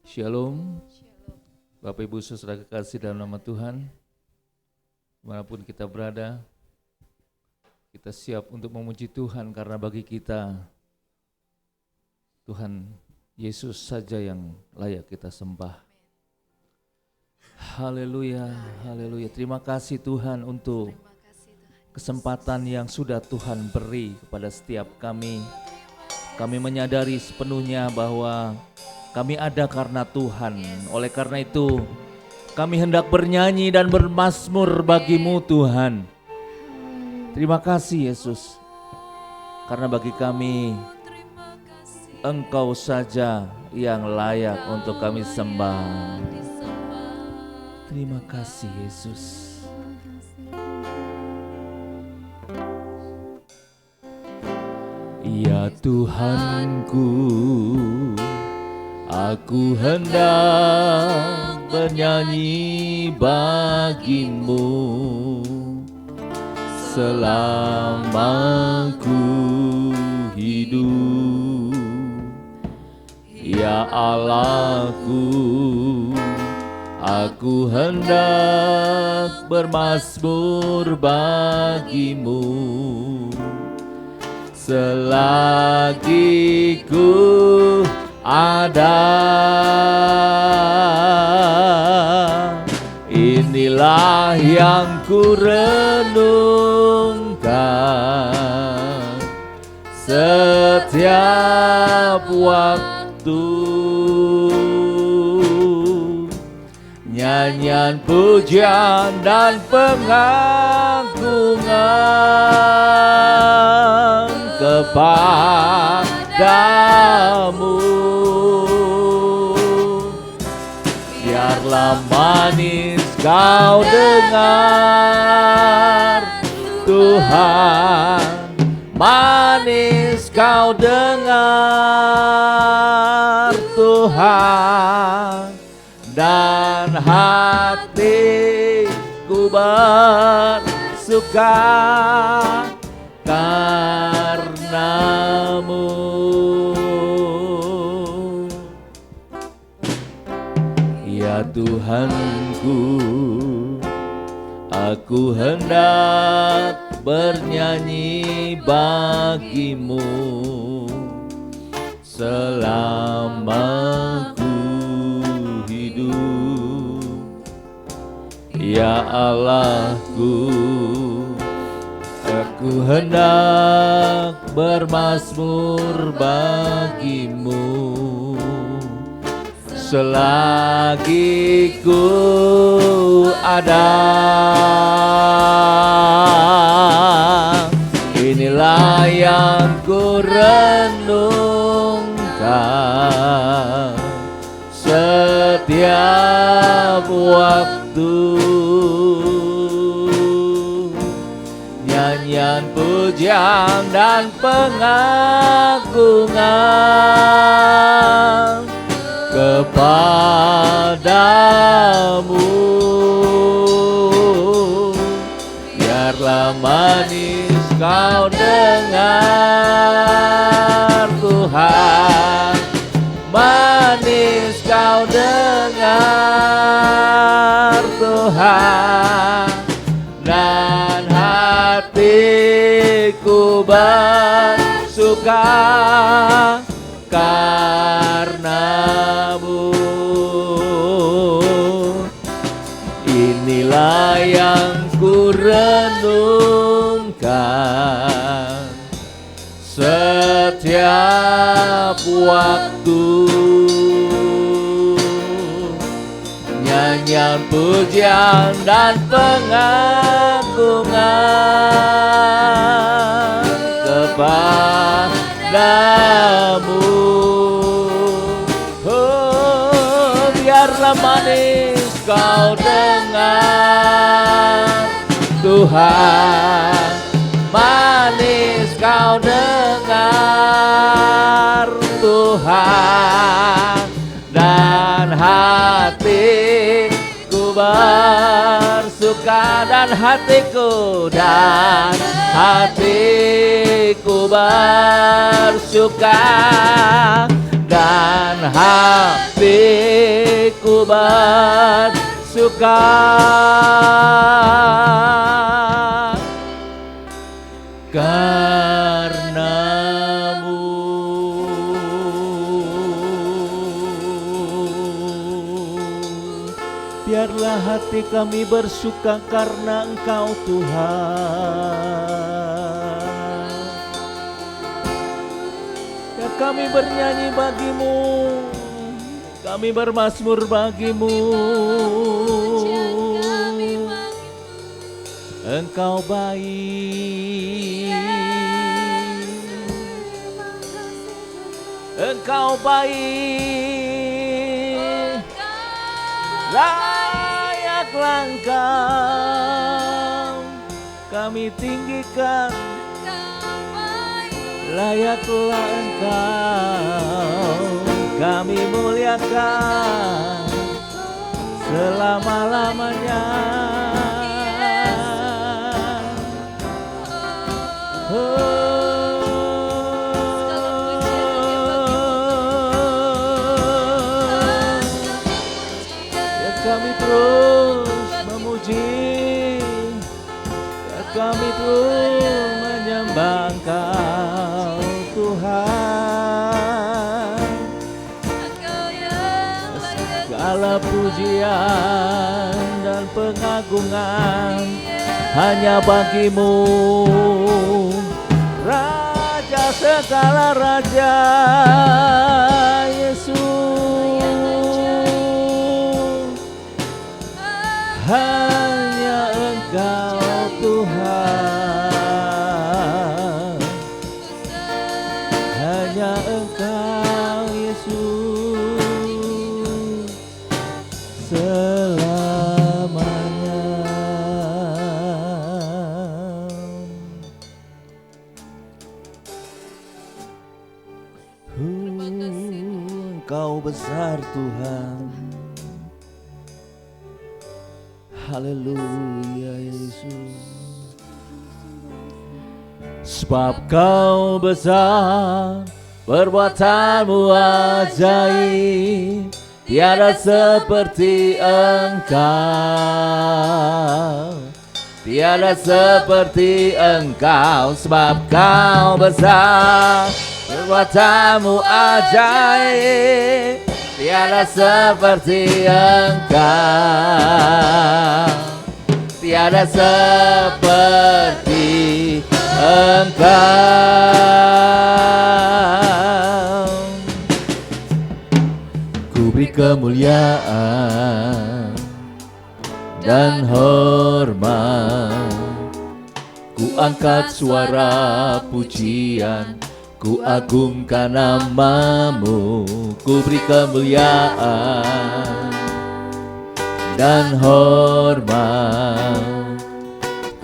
Shalom, Bapak Ibu Saudara kekasih dalam nama Tuhan, dimanapun kita berada, kita siap untuk memuji Tuhan karena bagi kita, Tuhan Yesus saja yang layak kita sembah. Haleluya, haleluya. Terima kasih Tuhan untuk kesempatan yang sudah Tuhan beri kepada setiap kami. Kami menyadari sepenuhnya bahwa kami ada karena Tuhan. Oleh karena itu, kami hendak bernyanyi dan bermazmur bagi-Mu Tuhan. Terima kasih Yesus, karena bagi kami Engkau saja yang layak untuk kami sembah. Terima kasih Yesus. Ya Tuhanku, aku hendak bernyanyi bagi-Mu selama ku hidup. Ya Allahku, aku hendak bermazmur bagi-Mu selagi ku ada. Inilah yang ku renungkan setiap waktu, nyanyian pujian dan pengagungan kepadamu. Biarlah manis kau dengar Tuhan, manis kau dengar Tuhan, dan hatiku bersuka karena-Mu. Ya Tuhanku, aku hendak bernyanyi bagi-Mu selama ku hidup. Ya Allahku, aku hendak bermazmur bagi-Mu selagi ku ada. Inilah yang ku renungkan setiap waktu, nyanyian pujian dan pengagungan kepadamu. Biarlah manis kau dengar Tuhan, manis kau dengar Tuhan, dan hatiku bersuka karena-Mu. Inilah yang ku renungkan setiap waktu, nyanyian pujian dan pengagungan kepada-Mu. Oh, biarlah manis kau dengar Tuhan, manis kau dengar Tuhan, dan hatiku bersuka, dan hatiku bersuka, dan hatiku hatiku bersuka karena-Mu. Biarlah hati kami bersuka karena Engkau Tuhan. Ya kami bernyanyi bagi-Mu, kami bermazmur bagi-Mu. Engkau baik, Engkau baik, layaklah Engkau kami tinggikan, layaklah Engkau kami muliakan selama-lamanya. Ya kami terus memuji, ya kami terus menyembah Engkau Tuhan. Segala pujian dan pengagungan hanya bagi-Mu, Raja segala raja, Yesus. Hanya Engkau Tuhan, hanya Engkau Yesus selamanya. Engkau besar Tuhan. Haleluya Yesus. Sebab Kau besar, perbuatan-Mu ajaib, tiada seperti Engkau, tiada seperti Engkau. Sebab Kau besar, perbuatan-Mu ajaib, tiada seperti Engkau, tiada seperti Engkau. Ku beri kemuliaan dan hormat, ku angkat suara pujian, ku agungkan nama-Mu. Ku beri kemuliaan dan hormat,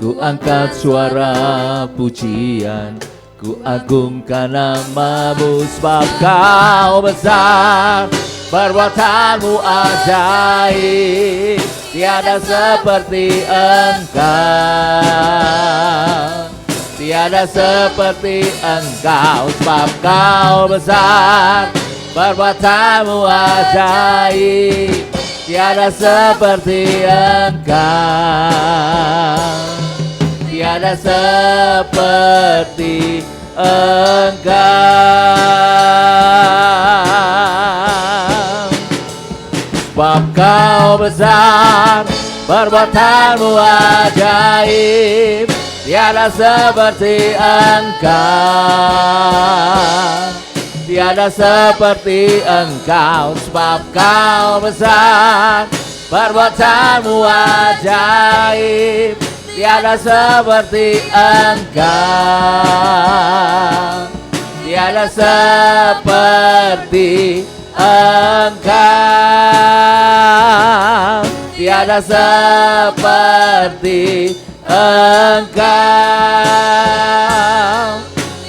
ku angkat suara pujian, ku agungkan nama-Mu. Sebab Kau besar, perbuatan-Mu ajaib, tiada seperti Engkau, tiada seperti Engkau. Sebab Kau besar, perbuatan-Mu ajaib, tiada seperti Engkau, tiada seperti Engkau. Sebab Kau besar, perbuatan-Mu ajaib, tiada seperti Engkau, tiada seperti Engkau. Sebab Kau besar, perbuatan-Mu ajaib, tiada seperti Engkau, tiada seperti Engkau, tiada seperti Engkau,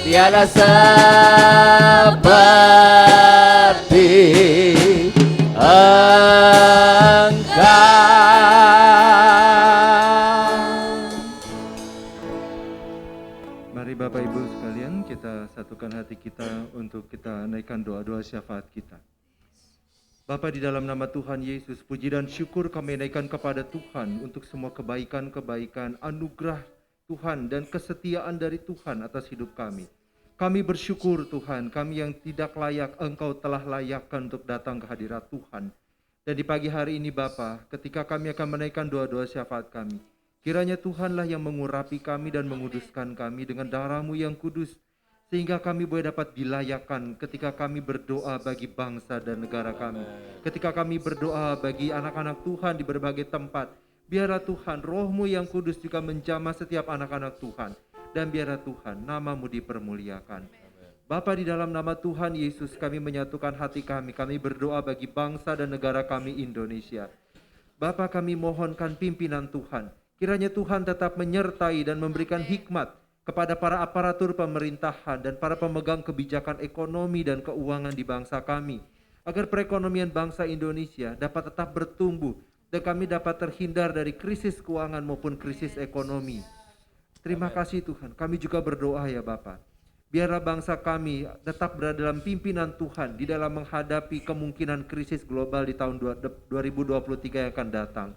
tiada seperti Engkau. Mari Bapak Ibu sekalian, kita satukan hati kita untuk kita naikkan doa-doa syafaat kita. Bapa, di dalam nama Tuhan Yesus, puji dan syukur kami naikkan kepada Tuhan untuk semua kebaikan-kebaikan, anugerah Tuhan dan kesetiaan dari Tuhan atas hidup kami. Kami bersyukur Tuhan, kami yang tidak layak Engkau telah layakkan untuk datang ke hadirat Tuhan. Dan di pagi hari ini Bapa, ketika kami akan menaikkan doa-doa syafaat kami, kiranya Tuhanlah yang mengurapi kami dan menguduskan kami dengan darah-Mu yang kudus, sehingga kami boleh dapat dilayakkan ketika kami berdoa bagi bangsa dan negara kami. Ketika kami berdoa bagi anak-anak Tuhan di berbagai tempat, biarlah Tuhan roh-Mu yang kudus juga menjamah setiap anak-anak Tuhan. Dan biarlah Tuhan nama-Mu dipermuliakan. Bapa, di dalam nama Tuhan Yesus kami menyatukan hati kami berdoa bagi bangsa dan negara kami Indonesia. Bapa, kami mohonkan pimpinan Tuhan. Kiranya Tuhan tetap menyertai dan memberikan hikmat kepada para aparatur pemerintahan dan para pemegang kebijakan ekonomi dan keuangan di bangsa kami, agar perekonomian bangsa Indonesia dapat tetap bertumbuh dan kami dapat terhindar dari krisis keuangan maupun krisis ekonomi. Terima kasih Tuhan, kami juga berdoa ya Bapa. Biarlah bangsa kami tetap berada dalam pimpinan Tuhan di dalam menghadapi kemungkinan krisis global di tahun 2023 yang akan datang.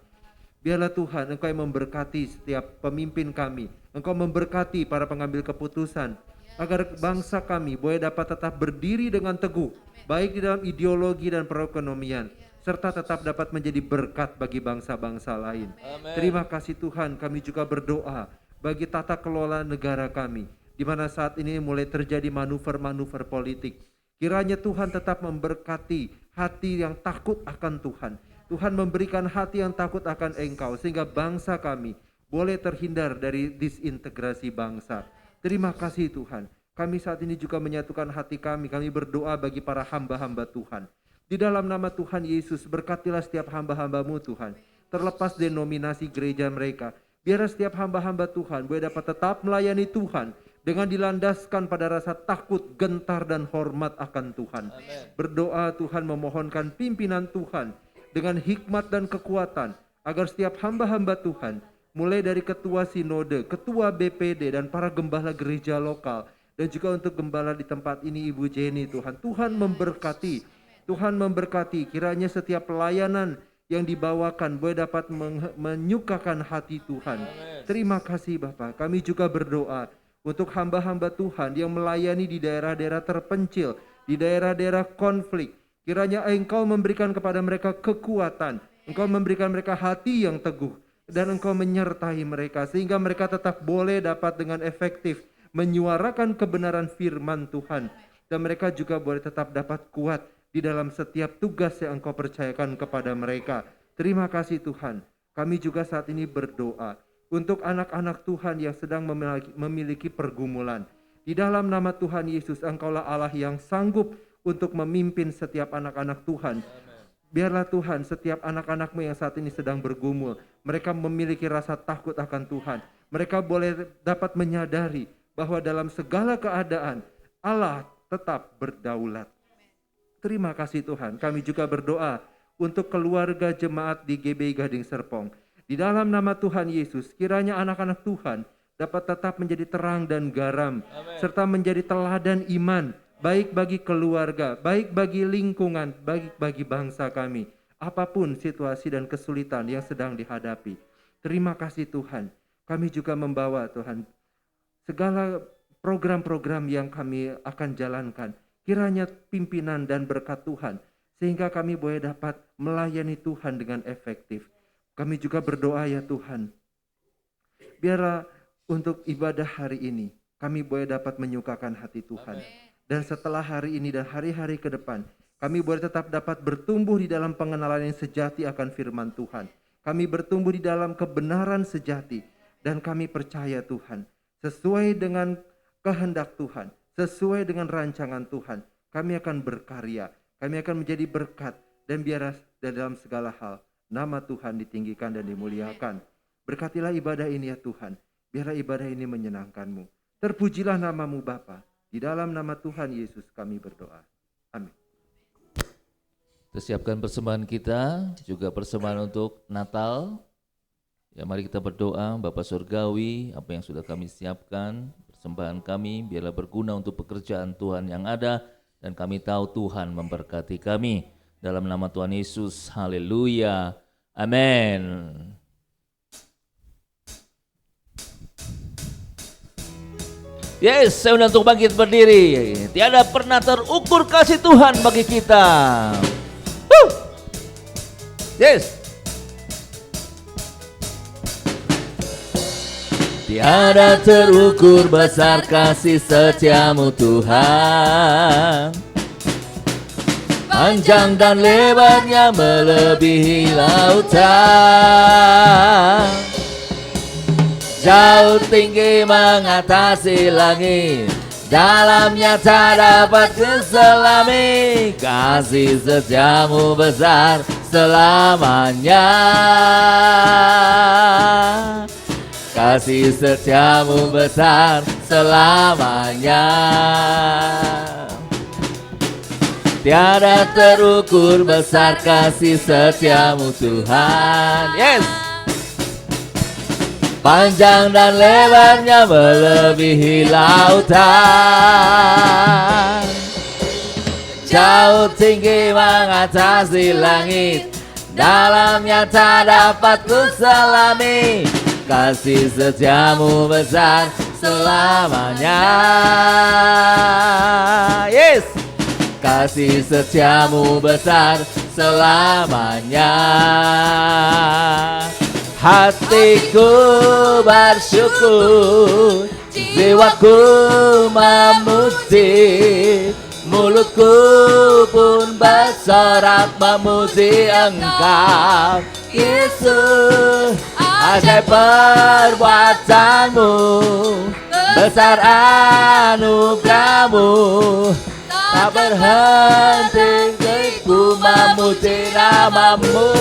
Biarlah Tuhan Engkau yang memberkati setiap pemimpin kami. Engkau memberkati para pengambil keputusan, agar bangsa kami boleh dapat tetap berdiri dengan teguh, baik di dalam ideologi dan perekonomian, serta tetap dapat menjadi berkat bagi bangsa-bangsa lain. Amen. Terima kasih Tuhan, kami juga berdoa bagi tata kelola negara kami, di mana saat ini mulai terjadi manuver-manuver politik. Kiranya Tuhan tetap memberkati hati yang takut akan Tuhan. Tuhan memberikan hati yang takut akan Engkau, sehingga bangsa kami boleh terhindar dari disintegrasi bangsa. Terima kasih Tuhan. Kami saat ini juga menyatukan hati kami berdoa bagi para hamba-hamba Tuhan. Di dalam nama Tuhan Yesus, berkatilah setiap hamba-hamba-Mu Tuhan, terlepas denominasi gereja mereka. Biar setiap hamba-hamba Tuhan boleh dapat tetap melayani Tuhan dengan dilandaskan pada rasa takut, gentar, dan hormat akan Tuhan. Amen. Berdoa Tuhan memohonkan pimpinan Tuhan dengan hikmat dan kekuatan, agar setiap hamba-hamba Tuhan, mulai dari ketua sinode, ketua BPD, dan para gembala gereja lokal, dan juga untuk gembala di tempat ini Ibu Jenny Tuhan. Tuhan memberkati, kiranya setiap pelayanan yang dibawakan boleh dapat menyukakan hati Tuhan. Amen. Terima kasih Bapak. Kami juga berdoa untuk hamba-hamba Tuhan yang melayani di daerah-daerah terpencil, di daerah-daerah konflik. Kiranya Engkau memberikan kepada mereka kekuatan, Engkau memberikan mereka hati yang teguh, dan Engkau menyertai mereka sehingga mereka tetap boleh dapat dengan efektif menyuarakan kebenaran firman Tuhan, dan mereka juga boleh tetap dapat kuat di dalam setiap tugas yang Engkau percayakan kepada mereka. Terima kasih Tuhan. Kami juga saat ini berdoa untuk anak-anak Tuhan yang sedang memiliki pergumulan. Di dalam nama Tuhan Yesus, Engkaulah Allah yang sanggup untuk memimpin setiap anak-anak Tuhan. Biarlah Tuhan setiap anak-anak-Mu yang saat ini sedang bergumul, mereka memiliki rasa takut akan Tuhan. Mereka boleh dapat menyadari bahwa dalam segala keadaan Allah tetap berdaulat. Terima kasih Tuhan. Kami juga berdoa untuk keluarga jemaat di GBI Gading Serpong. Di dalam nama Tuhan Yesus, kiranya anak-anak Tuhan dapat tetap menjadi terang dan garam. Amen. Serta menjadi teladan iman, baik bagi keluarga, baik bagi lingkungan, baik bagi bangsa kami. Apapun situasi dan kesulitan yang sedang dihadapi. Terima kasih Tuhan. Kami juga membawa Tuhan segala program-program yang kami akan jalankan. Kiranya pimpinan dan berkat Tuhan, sehingga kami boleh dapat melayani Tuhan dengan efektif. Kami juga berdoa ya Tuhan, biarlah untuk ibadah hari ini, kami boleh dapat menyukakan hati Tuhan. Amen. Dan setelah hari ini dan hari-hari ke depan, kami boleh tetap dapat bertumbuh di dalam pengenalan yang sejati akan firman Tuhan. Kami bertumbuh di dalam kebenaran sejati, dan kami percaya Tuhan, sesuai dengan kehendak Tuhan, sesuai dengan rancangan Tuhan, kami akan berkarya, kami akan menjadi berkat, dan biarlah dalam segala hal nama Tuhan ditinggikan dan dimuliakan. Berkatilah ibadah ini ya Tuhan, biarlah ibadah ini menyenangkan-Mu. Terpujilah nama-Mu Bapa. Di dalam nama Tuhan Yesus kami berdoa. Amin. Kita siapkan persembahan kita, juga persembahan untuk Natal. Ya, mari kita berdoa. Bapa Surgawi, apa yang sudah kami siapkan, persembahan kami biarlah berguna untuk pekerjaan Tuhan yang ada, dan kami tahu Tuhan memberkati kami. Dalam nama Tuhan Yesus, haleluya, amin. Yes, saya undang untuk bangkit berdiri. Tiada pernah terukur kasih Tuhan bagi kita. Yes. Tiada terukur besar kasih setiamu Tuhan. Panjang dan lebarnya melebihi lautan. Jauh tinggi mengatasi langit, dalamnya tak dapat keselami. Kasih setiamu besar selamanya. Kasih setiamu besar selamanya. Tiada terukur besar kasih setiamu Tuhan. Yes. Panjang dan lebarnya melebihi lautan. Jauh tinggi mengatasi langit, dalamnya tak dapat kuselami. Kasih setiamu besar selamanya. Yes. Kasih setiamu besar selamanya. Hatiku bersyukur, jiwaku memuji, mulutku pun bersorak memuji Engkau, Yesus. Ajaib perbuatanmu, besar anugerahmu, tak berhenti ku memuji namamu.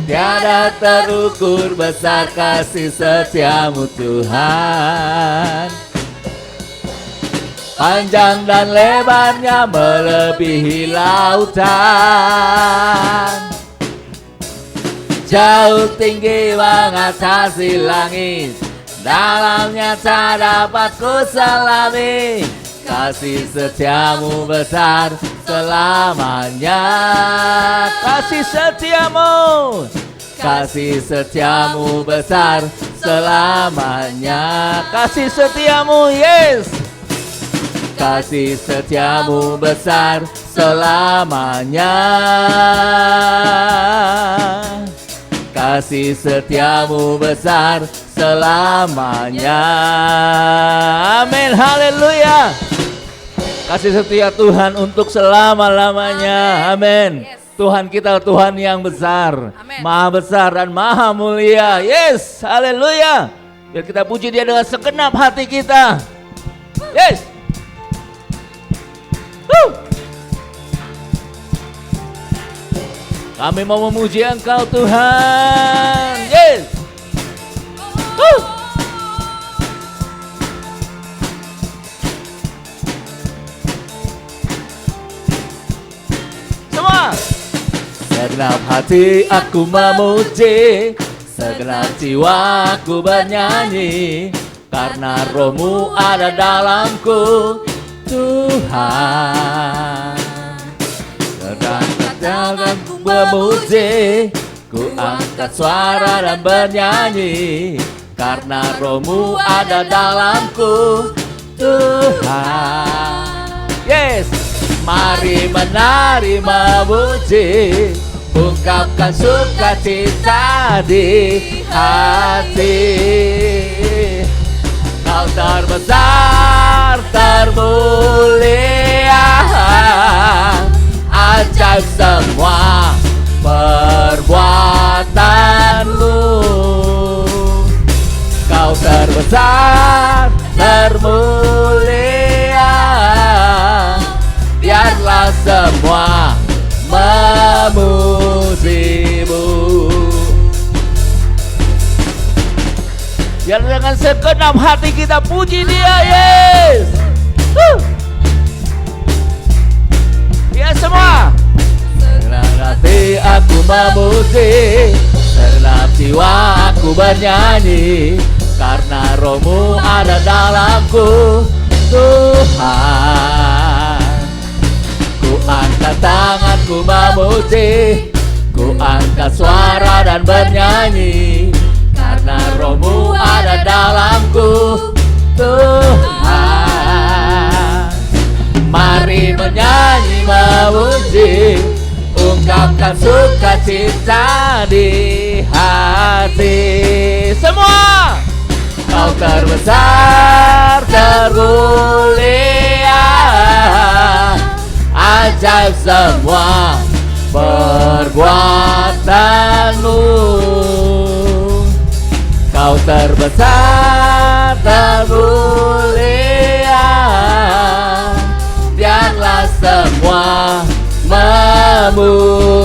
Tiada terukur besar kasih setiamu Tuhan. Panjang dan lebarnya melebihi lautan. Jauh tinggi mengatasi langit, dalamnya tak dapat kuselami. Kasih setiamu besar selamanya. Kasih setiamu, kasih setiamu besar selamanya. Kasih setiamu, yes. Kasih setiamu besar selamanya. Kasih setiamu besar selamanya. Amin, haleluya. Kasih setia Tuhan untuk selama-lamanya. Amin. Tuhan kita Tuhan yang besar, maha besar dan maha mulia. Yes, haleluya. Biar kita puji Dia dengan segenap hati kita. Yes. Kami mau memuji Engkau Tuhan. Yes. Semua. Segenap hati aku memuji, segenap jiwa aku bernyanyi, karena Roh-Mu ada dalamku Tuhan. Dan ku memuji, ku angkat suara dan bernyanyi, karena Roh-Mu ada dalamku Tuhan. Yes, mari menari memuji, ungkapkan sukacita di hati. Kau terbesar, termulia, ajaib semua perbuatanmu. Kau terbesar, termulia, biarlah semua memuji-Mu. Biar dengan segenap hati kita puji Dia, yes. Ya semua. Segenap hati aku memuji, segenap jiwa aku bernyanyi, karena Roh-Mu ada dalamku Tuhan. Ku memuji, ku angkat suara dan bernyanyi, karena Roh-Mu ada dalamku, Tuhan. Mari menyanyi, memuji, ungkapkan sukacita di hati. Semua, Kau terbesar, termulia, ajaib semua perbuatan-Mu. Kau terbesar, termulia, biarlah semua memuji-Mu.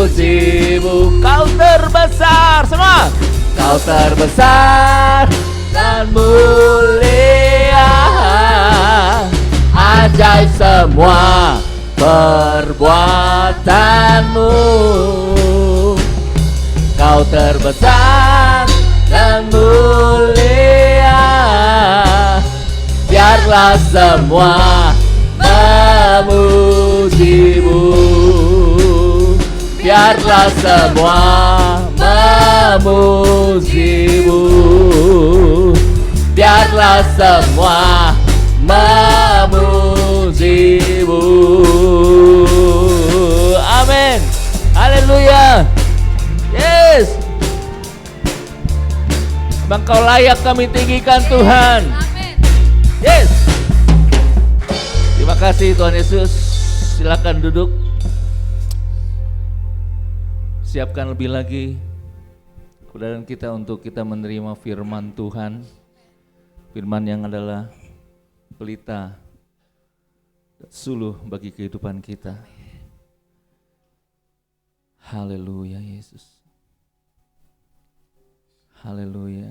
Kau terbesar, semua. Kau terbesar dan mulia, ajaib semua perbuatan-Mu. Kau terbesar dan mulia, biarlah semua memuji-Mu. Biarlah semua memuji-Mu. Biarlah semua memuji-Mu. Amin. Haleluya. Yes. Engkau layak kami tinggikan, Tuhan. Yes. Terima kasih Tuhan Yesus. Silakan duduk. Siapkan lebih lagi kebenaran kita untuk kita menerima firman Tuhan. Firman yang adalah pelita suluh bagi kehidupan kita. Haleluya Yesus. Haleluya.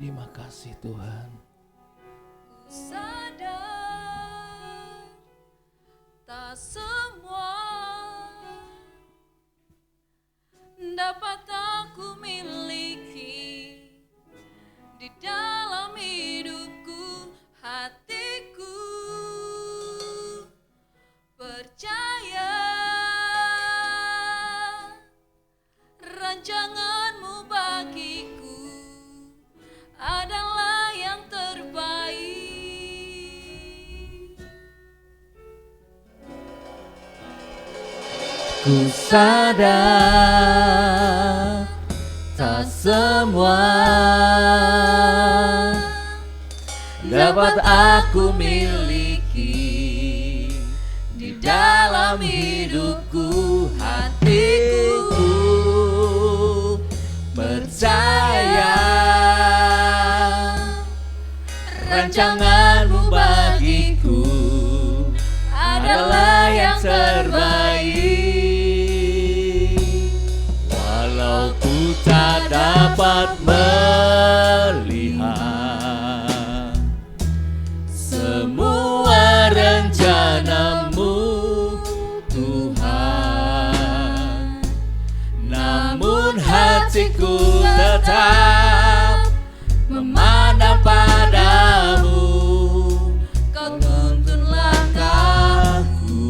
Terima kasih Tuhan. Sadar tak semua dapat aku miliki di dalam hidupku, hatiku percaya rancangan-Mu bagiku adalah yang terbaik. Ku sadar tak semua dapat aku miliki di dalam hidupku, hatiku percaya rancangan-Mu bagiku adalah yang terbaik. Walau ku tak dapat melihat semua rencana-Mu, Tuhan, namun hatiku tetap memandang padamu. Kau tuntun langkahku,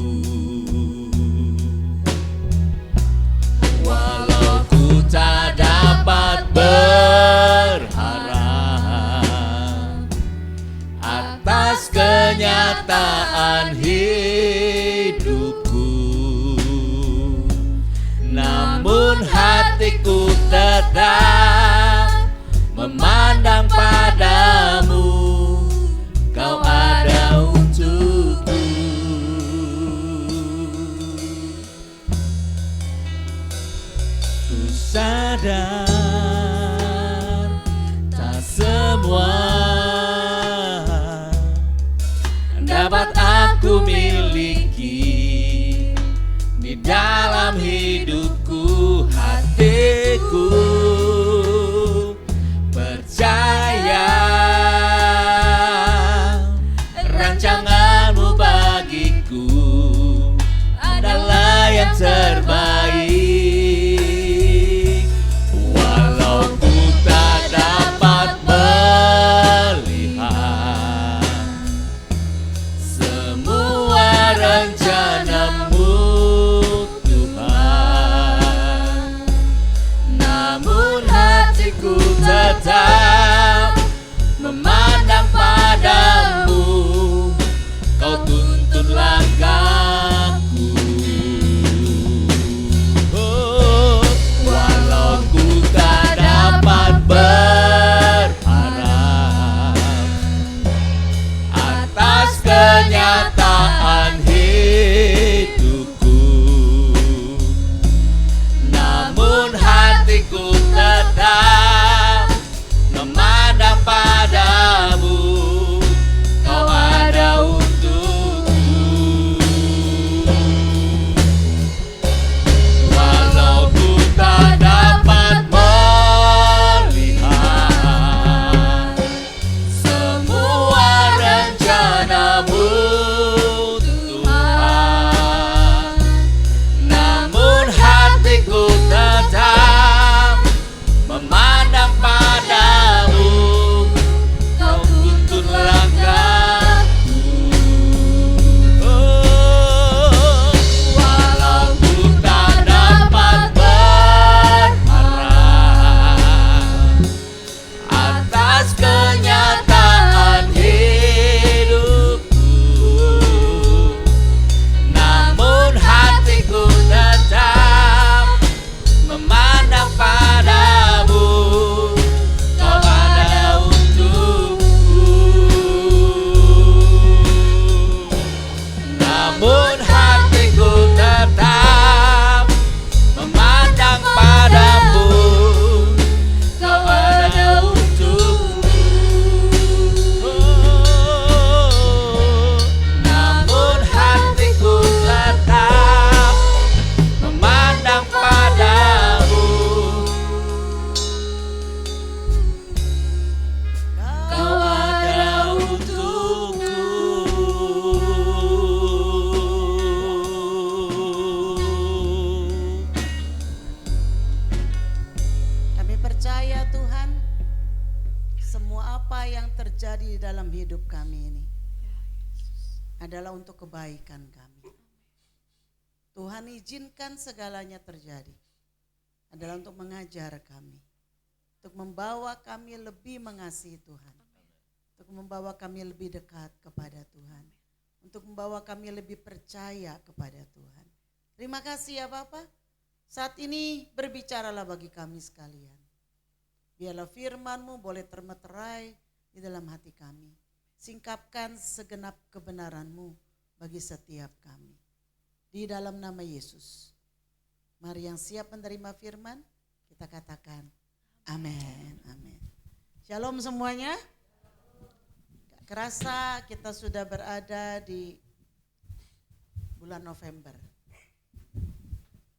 walau ku tak dapat berharap atas kenyataan hidupku, namun hatiku tetap memandang padamu. Kau ada untukku. Ku sadar tak semua dapat aku miliki di dalam hidupku, hatiku percaya rancangan-Mu bagiku adalah yang terbaik. adalah untuk kebaikan kami. Tuhan izinkan segalanya terjadi adalah untuk mengajar kami, untuk membawa kami lebih mengasihi Tuhan, untuk membawa kami lebih dekat kepada Tuhan, untuk membawa kami lebih percaya kepada Tuhan. Terima kasih ya Bapak. Saat ini berbicaralah bagi kami sekalian. Biarlah firman-Mu boleh termeterai di dalam hati kami. Singkapkan segenap kebenaran-Mu bagi setiap kami. Di dalam nama Yesus. Mari yang siap menerima firman, kita katakan amin, amin. Shalom semuanya. Gak kerasa kita sudah berada di bulan November.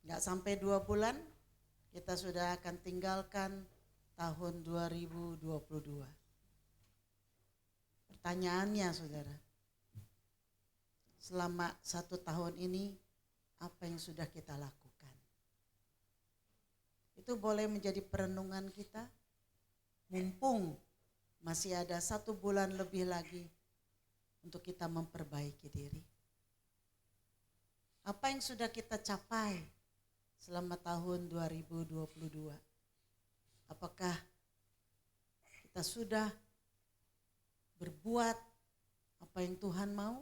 Gak sampai 2 bulan, kita sudah akan tinggalkan tahun 2022. Pertanyaannya saudara, selama 1 tahun ini apa yang sudah kita lakukan? Itu boleh menjadi perenungan kita, mumpung masih ada 1 bulan lebih lagi untuk kita memperbaiki diri. Apa yang sudah kita capai selama tahun 2022? Apakah kita sudah berbuat apa yang Tuhan mau?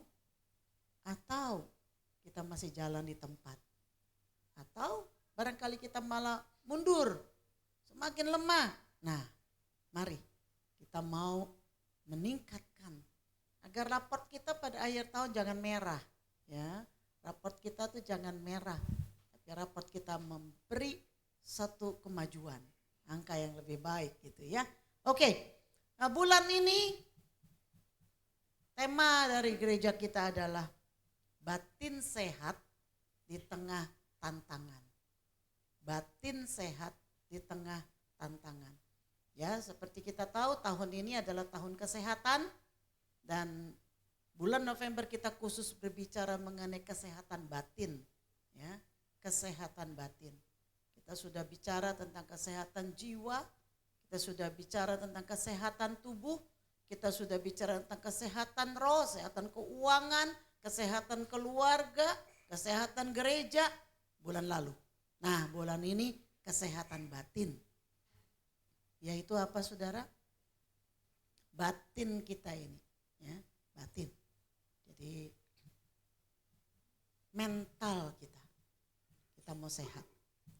Atau kita masih jalan di tempat? Atau barangkali kita malah mundur, semakin lemah. Nah, mari kita mau meningkatkan agar raport kita pada akhir tahun jangan merah, ya. Raport kita tuh jangan merah, tapi raport kita memberi satu kemajuan, angka yang lebih baik gitu ya. Oke, nah bulan ini tema dari gereja kita adalah batin sehat di tengah tantangan. Batin sehat di tengah tantangan. Ya, seperti kita tahu tahun ini adalah tahun kesehatan dan bulan November kita khusus berbicara mengenai kesehatan batin, ya, kesehatan batin. Kita sudah bicara tentang kesehatan jiwa, kita sudah bicara tentang kesehatan tubuh, kita sudah bicara tentang kesehatan roh, kesehatan keuangan, kesehatan keluarga, kesehatan gereja bulan lalu. Nah, bulan ini kesehatan batin. Yaitu apa saudara? Batin kita ini, ya, batin. Jadi mental kita mau sehat.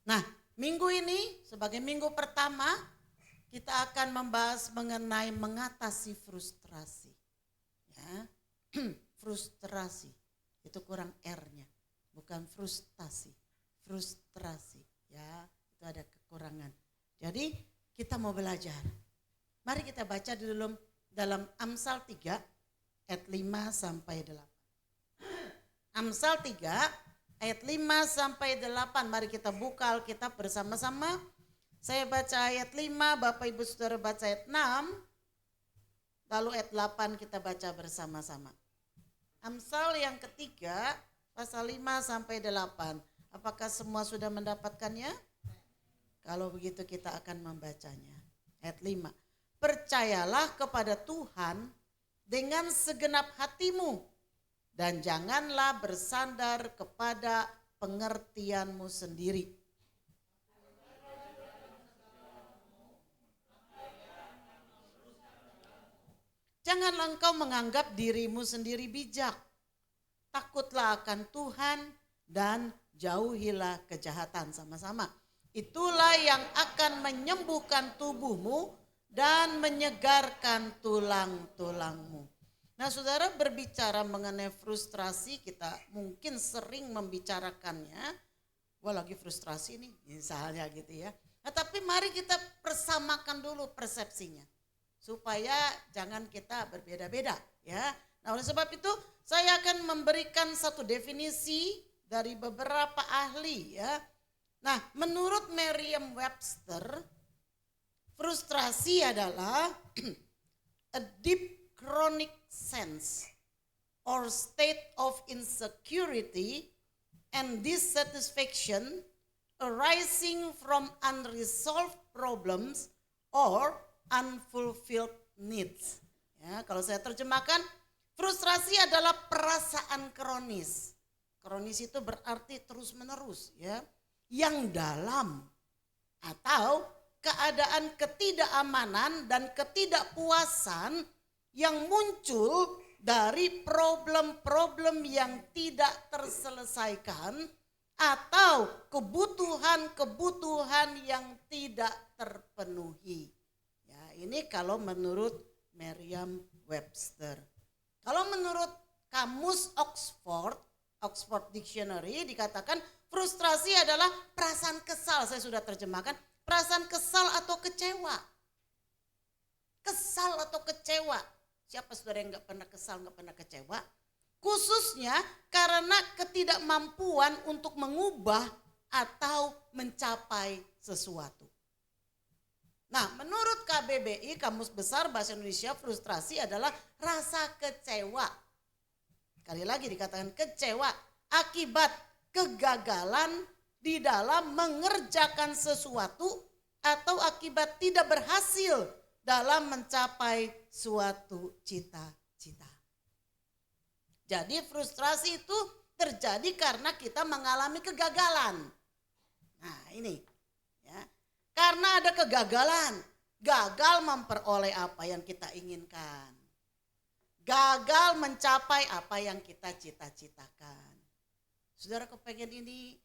Nah, minggu ini sebagai minggu pertama kita akan membahas mengenai mengatasi frustrasi. Ya. Frustrasi, itu kurang R-nya, bukan frustasi, frustrasi, ya, itu ada kekurangan. Jadi kita mau belajar. Mari kita baca di dalam Amsal 3 ayat 5 sampai 8. Amsal 3 ayat 5 sampai 8. Mari kita buka Alkitab bersama-sama. Saya baca ayat 5, Bapak Ibu Saudara baca ayat 6. Lalu ayat 8 kita baca bersama-sama. Amsal yang ketiga pasal 5 sampai 8. Apakah semua sudah mendapatkannya? Kalau begitu kita akan membacanya. Ayat 5. Percayalah kepada Tuhan dengan segenap hatimu dan janganlah bersandar kepada pengertianmu sendiri. Janganlah engkau menganggap dirimu sendiri bijak. Takutlah akan Tuhan dan jauhilah kejahatan. Sama-sama. Itulah yang akan menyembuhkan tubuhmu dan menyegarkan tulang-tulangmu. Nah, saudara, berbicara mengenai frustrasi, kita mungkin sering membicarakannya. Wah, lagi frustrasi nih, misalnya gitu ya. Nah, tapi mari kita persamakan dulu persepsinya, supaya jangan kita berbeda-beda, ya. Nah, oleh sebab itu saya akan memberikan satu definisi dari beberapa ahli, ya. Nah, menurut Merriam-Webster, frustrasi adalah a deep chronic sense or state of insecurity and dissatisfaction arising from unresolved problems or unfulfilled needs. Ya, kalau saya terjemahkan, Frustrasi adalah perasaan kronis. Kronis itu berarti terus menerus ya. Yang dalam atau keadaan ketidakamanan dan ketidakpuasan yang muncul dari problem-problem yang tidak terselesaikan atau kebutuhan-kebutuhan yang tidak terpenuhi. Ya, ini kalau menurut Merriam-Webster. Kalau menurut Kamus Oxford Dictionary dikatakan frustrasi adalah perasaan kesal, saya sudah terjemahkan, perasaan kesal atau kecewa. Kesal atau kecewa. Siapa saudara yang gak pernah kesal, gak pernah kecewa? Khususnya karena ketidakmampuan untuk mengubah atau mencapai sesuatu. Nah, menurut KBBI, Kamus Besar Bahasa Indonesia, frustrasi adalah rasa kecewa. Sekali lagi dikatakan kecewa akibat kegagalan di dalam mengerjakan sesuatu atau akibat tidak berhasil dalam mencapai suatu cita-cita. Jadi frustrasi itu terjadi karena kita mengalami kegagalan. Nah, ini ya. Karena ada kegagalan, gagal memperoleh apa yang kita inginkan. Gagal mencapai apa yang kita cita-citakan. Saudara kepengen ini,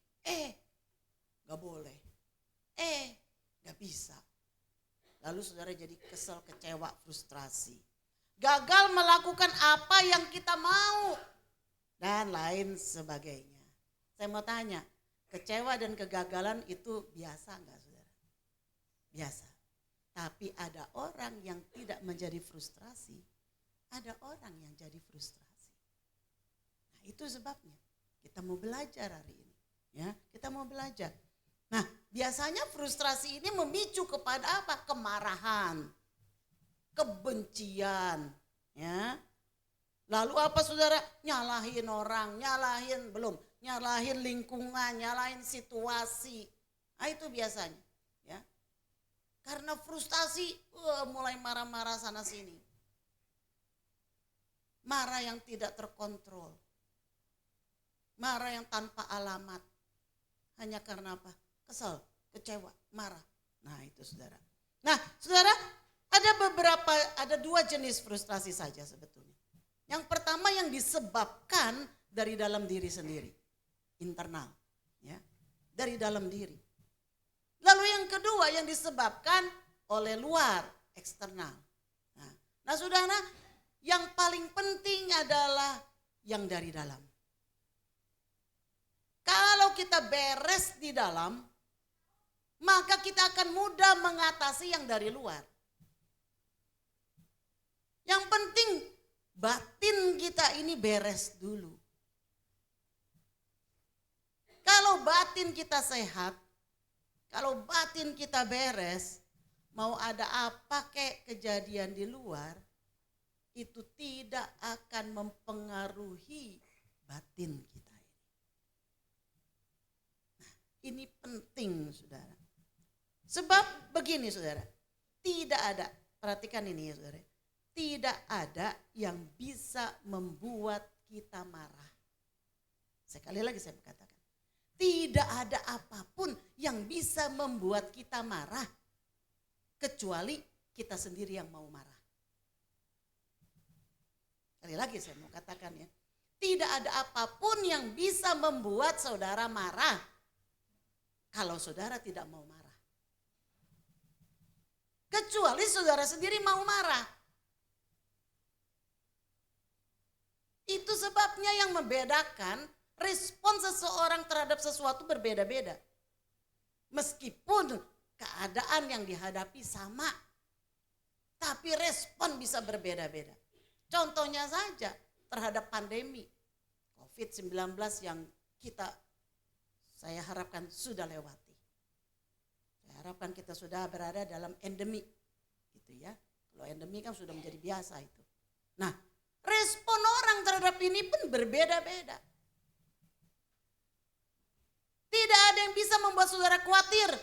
gak boleh. Gak bisa. Lalu saudara jadi kesel, kecewa, frustrasi. Gagal melakukan apa yang kita mau. Dan lain sebagainya. Saya mau tanya, kecewa dan kegagalan itu biasa enggak saudara? Biasa. Tapi ada orang yang tidak menjadi frustrasi. Ada orang yang jadi frustrasi. Nah, itu sebabnya kita mau belajar hari ini. Ya, kita mau belajar. Nah, biasanya frustrasi ini memicu kepada apa? Kemarahan, kebencian, ya. Lalu apa saudara? Nyalahin orang, nyalahin lingkungan, nyalahin situasi. Nah, itu biasanya, ya. Karena frustasi, mulai marah-marah sana sini. Marah yang tidak terkontrol. Marah yang tanpa alamat. Hanya karena apa? Kesel, kecewa, marah. Nah, itu saudara. Nah, saudara, ada dua jenis frustrasi saja sebetulnya. Yang pertama yang disebabkan dari dalam diri sendiri, internal, ya, dari dalam diri. Lalu yang kedua yang disebabkan oleh luar, eksternal. Nah, saudara, yang paling penting adalah yang dari dalam. Kalau kita beres di dalam, maka kita akan mudah mengatasi yang dari luar. Yang penting batin kita ini beres dulu. Kalau batin kita sehat, kalau batin kita beres, mau ada apa kek kejadian di luar, itu tidak akan mempengaruhi batin kita. Nah, ini penting saudara. Sebab begini saudara, tidak ada, perhatikan ini ya saudara, tidak ada yang bisa membuat kita marah. Sekali lagi saya katakan, tidak ada apapun yang bisa membuat kita marah, kecuali kita sendiri yang mau marah. Sekali lagi saya mau katakan ya, tidak ada apapun yang bisa membuat saudara marah, kalau saudara tidak mau marah. Kecuali saudara sendiri mau marah. Itu sebabnya yang membedakan respon seseorang terhadap sesuatu berbeda-beda. Meskipun keadaan yang dihadapi sama, tapi respon bisa berbeda-beda. Contohnya saja terhadap pandemi COVID-19 yang saya harapkan sudah lewati. Saya harapkan kita sudah berada dalam endemi, gitu ya. Kalau endemi kan sudah menjadi biasa itu. Nah, respon orang terhadap ini pun berbeda-beda. Tidak ada yang bisa membuat saudara khawatir,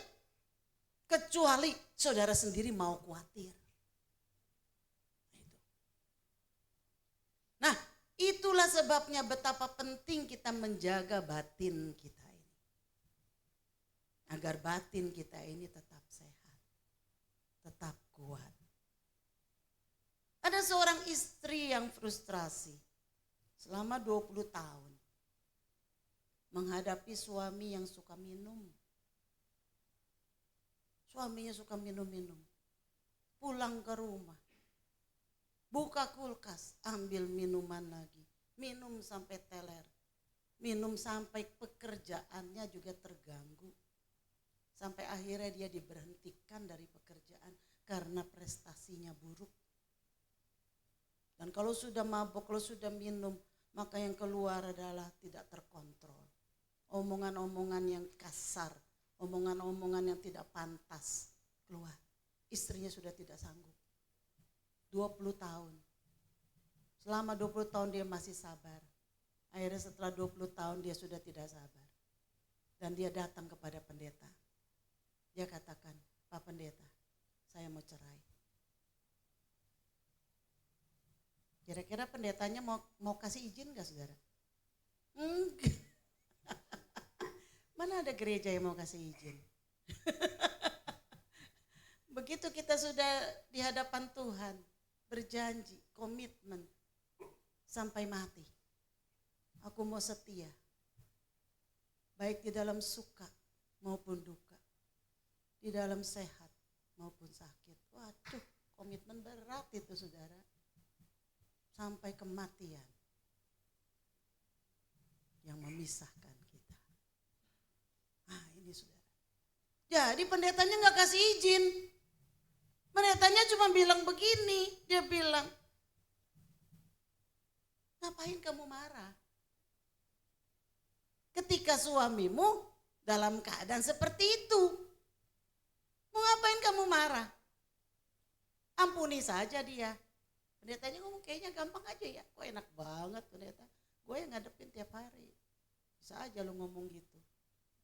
kecuali saudara sendiri mau khawatir. Nah, Itulah sebabnya betapa penting kita menjaga batin kita ini. Agar batin kita ini tetap sehat, tetap kuat. Ada seorang istri yang frustrasi selama 20 tahun menghadapi suami yang suka minum. Suaminya suka minum-minum. Pulang ke rumah, buka kulkas, ambil minuman lagi. Minum sampai teler. Minum sampai pekerjaannya juga terganggu. Sampai akhirnya dia diberhentikan dari pekerjaan karena prestasinya buruk. Dan kalau sudah mabuk, kalau sudah minum, maka yang keluar adalah tidak terkontrol. Omongan-omongan yang kasar, omongan-omongan yang tidak pantas keluar. Istrinya sudah tidak sanggup. 20 tahun. Selama 20 tahun dia masih sabar. Akhirnya setelah 20 tahun dia sudah tidak sabar. Dan dia datang kepada pendeta. Dia katakan, Pak Pendeta, saya mau cerai. Kira-kira pendetanya mau kasih izin gak saudara? Enggak. Mana ada gereja yang mau kasih izin? Begitu kita sudah di hadapan Tuhan, berjanji, komitmen, sampai mati. Aku mau setia, baik di dalam suka maupun duka, di dalam sehat maupun sakit. Waduh, komitmen berat itu saudara, sampai kematian yang memisahkan kita. Nah ini saudara. Jadi pendetanya gak kasih izin. Pendetanya cuma bilang begini, dia bilang, ngapain kamu marah? Ketika suamimu dalam keadaan seperti itu, mau ngapain kamu marah? Ampuni saja dia. Pendetanya ngomong kayaknya gampang aja ya, kok enak banget pendeta. Gue yang ngadepin tiap hari, bisa aja lu ngomong gitu.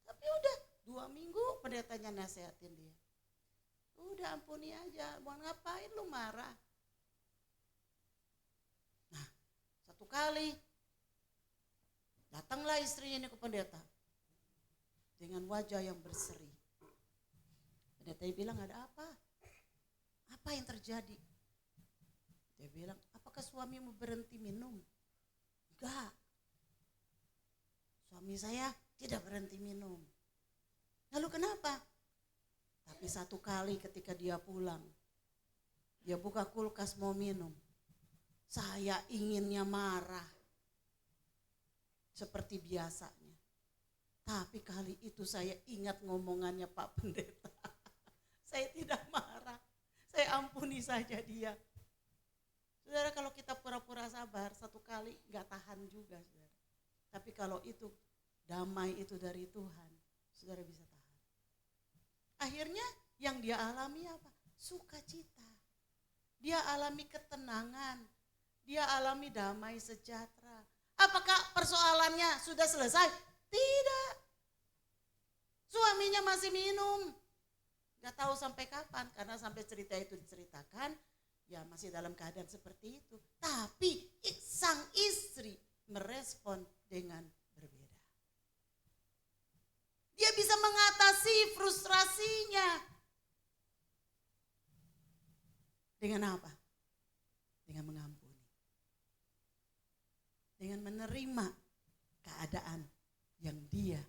Tapi udah 2 minggu pendetanya nasihatin dia. Udah ampuni aja, mau ngapain lu marah? Nah, satu kali datanglah istrinya ini ke pendeta dengan wajah yang berseri. Pendeta bilang, ada apa? Apa yang terjadi? Dia bilang, apakah suamimu berhenti minum? Enggak. Suami saya tidak berhenti minum. Lalu kenapa? Tapi satu kali ketika dia pulang, dia buka kulkas mau minum. Saya inginnya marah seperti biasanya. Tapi kali itu saya ingat ngomongannya Pak Pendeta. Saya tidak marah, saya ampuni saja dia. Saudara, kalau kita pura-pura sabar, satu kali gak tahan juga saudara. Tapi kalau itu damai itu dari Tuhan, saudara bisa tahan. Akhirnya yang dia alami apa? Sukacita. Dia alami ketenangan. Dia alami damai sejahtera. Apakah persoalannya sudah selesai? Tidak. Suaminya masih minum. Gak tahu sampai kapan, karena sampai cerita itu diceritakan, ya masih dalam keadaan seperti itu. Tapi sang istri merespon dengan berbeda. Dia bisa mengatasi frustrasinya. Dengan apa? Dengan mengampuni. Dengan menerima keadaan yang dia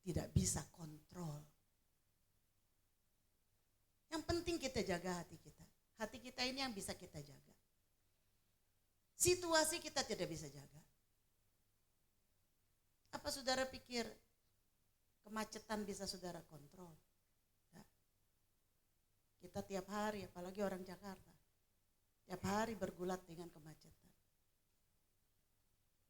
tidak bisa kontrol. Yang penting kita jaga hati kita. Hati kita ini yang bisa kita jaga. Situasi kita tidak bisa jaga. Apa saudara pikir kemacetan bisa saudara kontrol? Ya. Kita tiap hari, apalagi orang Jakarta, tiap hari bergulat dengan kemacetan.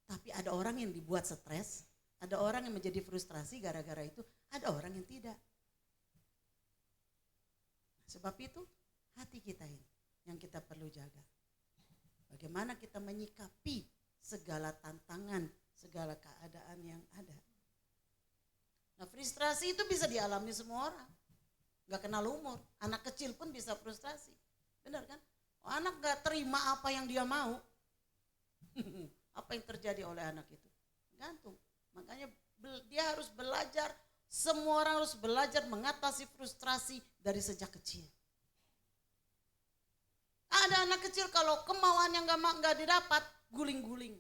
Tapi ada orang yang dibuat stres, ada orang yang menjadi frustrasi gara-gara itu, ada orang yang tidak. Sebab itu hati kita ini yang kita perlu jaga. Bagaimana kita menyikapi segala tantangan, segala keadaan yang ada. Nah, frustrasi itu bisa dialami semua orang. Gak kenal umur, anak kecil pun bisa frustrasi. Benar kan? Oh, anak gak terima apa yang dia mau. apa yang terjadi oleh anak itu? Gantung. Makanya dia harus belajar, semua orang harus belajar mengatasi frustrasi dari sejak kecil. Ada anak kecil kalau kemauannya nggak didapat, guling-guling,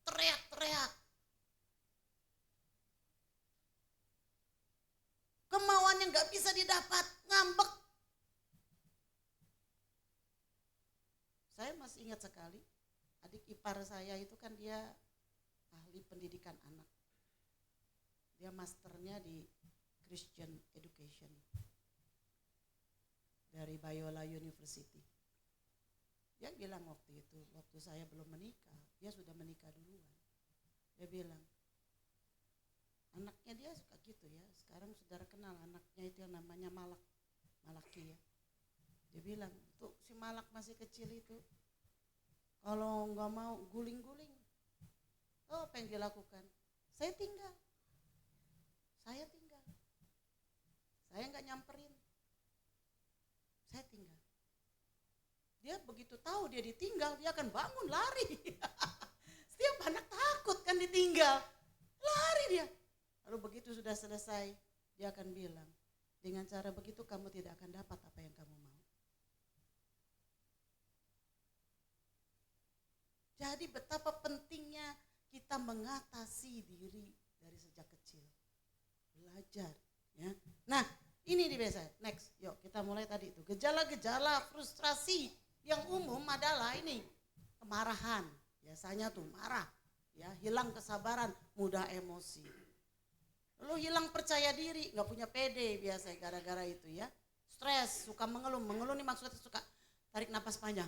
teriak-teriak. Kemauannya nggak bisa didapat, ngambek. Saya masih ingat sekali, adik ipar saya itu kan dia ahli pendidikan anak. Dia masternya di Christian Education dari Biola University. Dia bilang waktu itu, waktu saya belum menikah, dia sudah menikah duluan. Dia bilang, anaknya dia suka gitu ya, sekarang saudara kenal anaknya itu yang namanya Malaki ya. Dia bilang, tuh si Malak masih kecil itu, kalau nggak mau guling-guling, oh apa yang dilakukan? Saya tinggal, saya nggak nyamperin, saya tinggal. Dia begitu tahu dia ditinggal, dia akan bangun lari. Setiap anak takut kan ditinggal, lari dia. Lalu begitu sudah selesai, dia akan bilang, dengan cara begitu kamu tidak akan dapat apa yang kamu mau. Jadi betapa pentingnya kita mengatasi diri dari sejak kecil. Belajar. Ya. Nah ini di biasa, next, yuk kita mulai tadi itu. Gejala-gejala frustrasi yang umum adalah ini, kemarahan. Biasanya tuh marah, ya, hilang kesabaran, mudah emosi. Lalu hilang percaya diri, gak punya pede biasanya gara-gara itu ya. Stres, suka mengeluh nih maksudnya suka tarik napas panjang.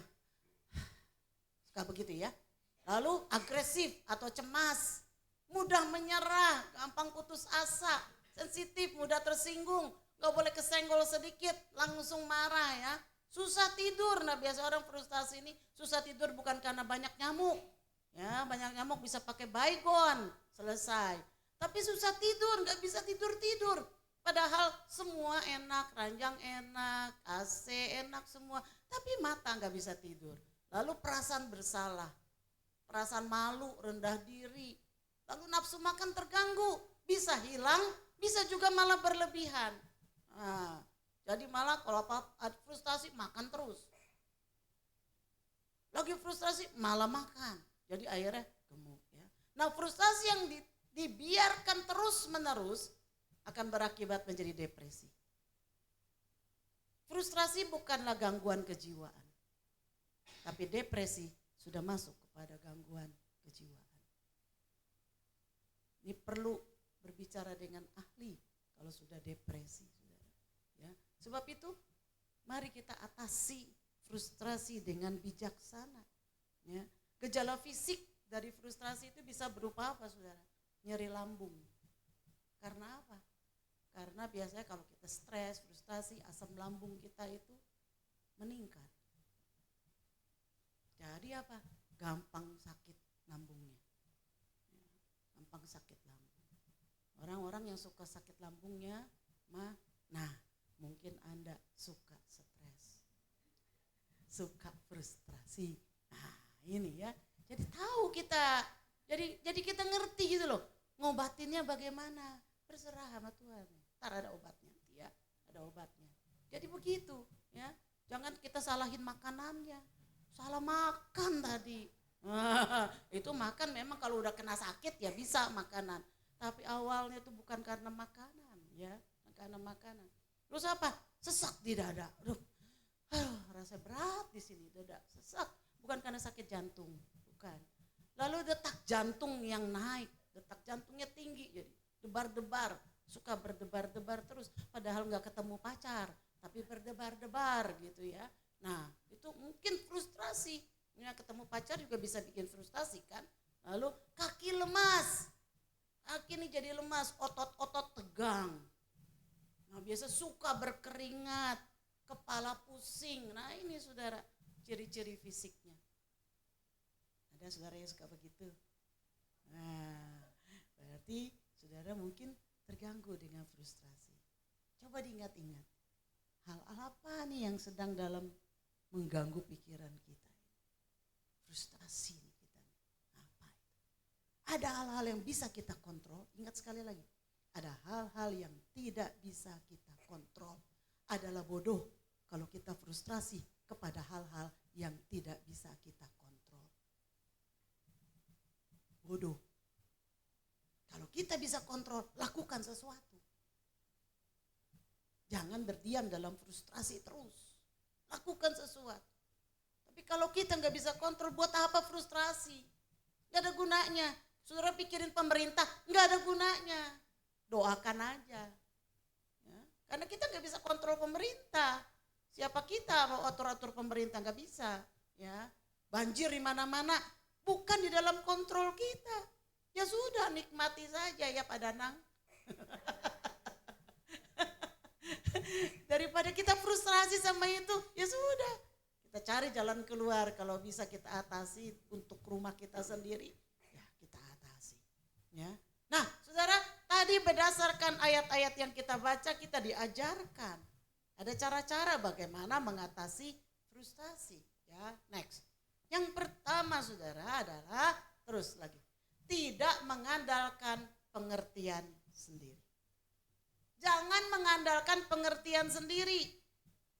Suka begitu ya. Lalu agresif atau cemas, mudah menyerah, gampang putus asa, sensitif, mudah tersinggung, gak boleh kesenggol sedikit, langsung marah ya. Susah tidur, nah biasa orang frustasi ini susah tidur bukan karena banyak nyamuk. Ya, banyak nyamuk bisa pakai baygon, selesai. Tapi susah tidur, gak bisa tidur-tidur. Padahal semua enak, ranjang enak, AC enak semua. Tapi mata gak bisa tidur. Lalu perasaan bersalah, perasaan malu, rendah diri. Lalu nafsu makan terganggu, bisa hilang, bisa juga malah berlebihan. Nah, jadi malah kalau frustasi makan terus. Lagi frustasi malah makan. Jadi akhirnya gemuk ya. Nah, frustasi yang dibiarkan terus menerus akan berakibat menjadi depresi. Frustrasi bukanlah gangguan kejiwaan. Tapi depresi sudah masuk kepada gangguan kejiwaan. Ini perlu berbicara dengan ahli kalau sudah depresi. Ya. Sebab itu mari kita atasi frustrasi dengan bijaksana. Ya. Gejala fisik dari frustrasi itu bisa berupa apa saudara? Nyeri lambung. Karena apa? Karena biasanya kalau kita stres, frustasi, asam lambung kita itu meningkat. Jadi apa? Gampang sakit lambungnya. Ya. Gampang sakit lambung. Orang-orang yang suka sakit lambungnya, nah mungkin Anda suka stres, suka frustrasi. Nah ini ya, jadi tahu kita, jadi kita ngerti gitu loh, ngobatinnya bagaimana, berserah sama Tuhan. Ntar ada obatnya, ya, ada obatnya. Jadi begitu, ya, jangan kita salahin makanannya, salah makan tadi. Itu makan memang kalau udah kena sakit ya bisa makanan, tapi awalnya itu bukan karena makanan, ya, karena makanan. Terus apa? Sesak di dada. Aduh, rasa berat di sini dada, sesak. Bukan karena sakit jantung, bukan. Lalu detak jantung yang naik, detak jantungnya tinggi, jadi debar-debar, suka berdebar-debar terus. Padahal nggak ketemu pacar, tapi berdebar-debar gitu ya. Nah itu mungkin frustrasi. Ya, ketemu pacar juga bisa bikin frustasi kan. Lalu kaki lemas, kaki ini jadi lemas, otot-otot tegang. Nah, biasa suka berkeringat, kepala pusing. Nah ini saudara ciri-ciri fisiknya. Ada saudara yang suka begitu. Nah berarti saudara mungkin terganggu dengan frustrasi. Coba diingat-ingat. Hal apa nih yang sedang dalam mengganggu pikiran kita? Frustrasi nih kita. Apa? Ada hal-hal yang bisa kita kontrol. Ingat sekali lagi, ada hal-hal yang tidak bisa kita kontrol. Adalah bodoh kalau kita frustrasi kepada hal-hal yang tidak bisa kita kontrol. Bodoh. Kalau kita bisa kontrol, lakukan sesuatu. Jangan berdiam dalam frustrasi terus. Lakukan sesuatu. Tapi kalau kita nggak bisa kontrol, buat apa frustrasi? Nggak ada gunanya. Saudara pikirin pemerintah, nggak ada gunanya. Doakan aja. Ya, karena kita nggak bisa kontrol pemerintah. Siapa kita mau atur-atur pemerintah, nggak bisa. Ya, banjir di mana-mana, bukan di dalam kontrol kita. Ya sudah, nikmati saja ya Pak Danang. Daripada kita frustrasi sama itu, ya sudah. Kita cari jalan keluar, kalau bisa kita atasi untuk rumah kita sendiri, ya kita atasi. Ya. Nah, saudara, tadi berdasarkan ayat-ayat yang kita baca, kita diajarkan. Ada cara-cara bagaimana mengatasi frustasi. Ya, next. Yang pertama, saudara, adalah terus lagi. Tidak mengandalkan pengertian sendiri. Jangan mengandalkan pengertian sendiri.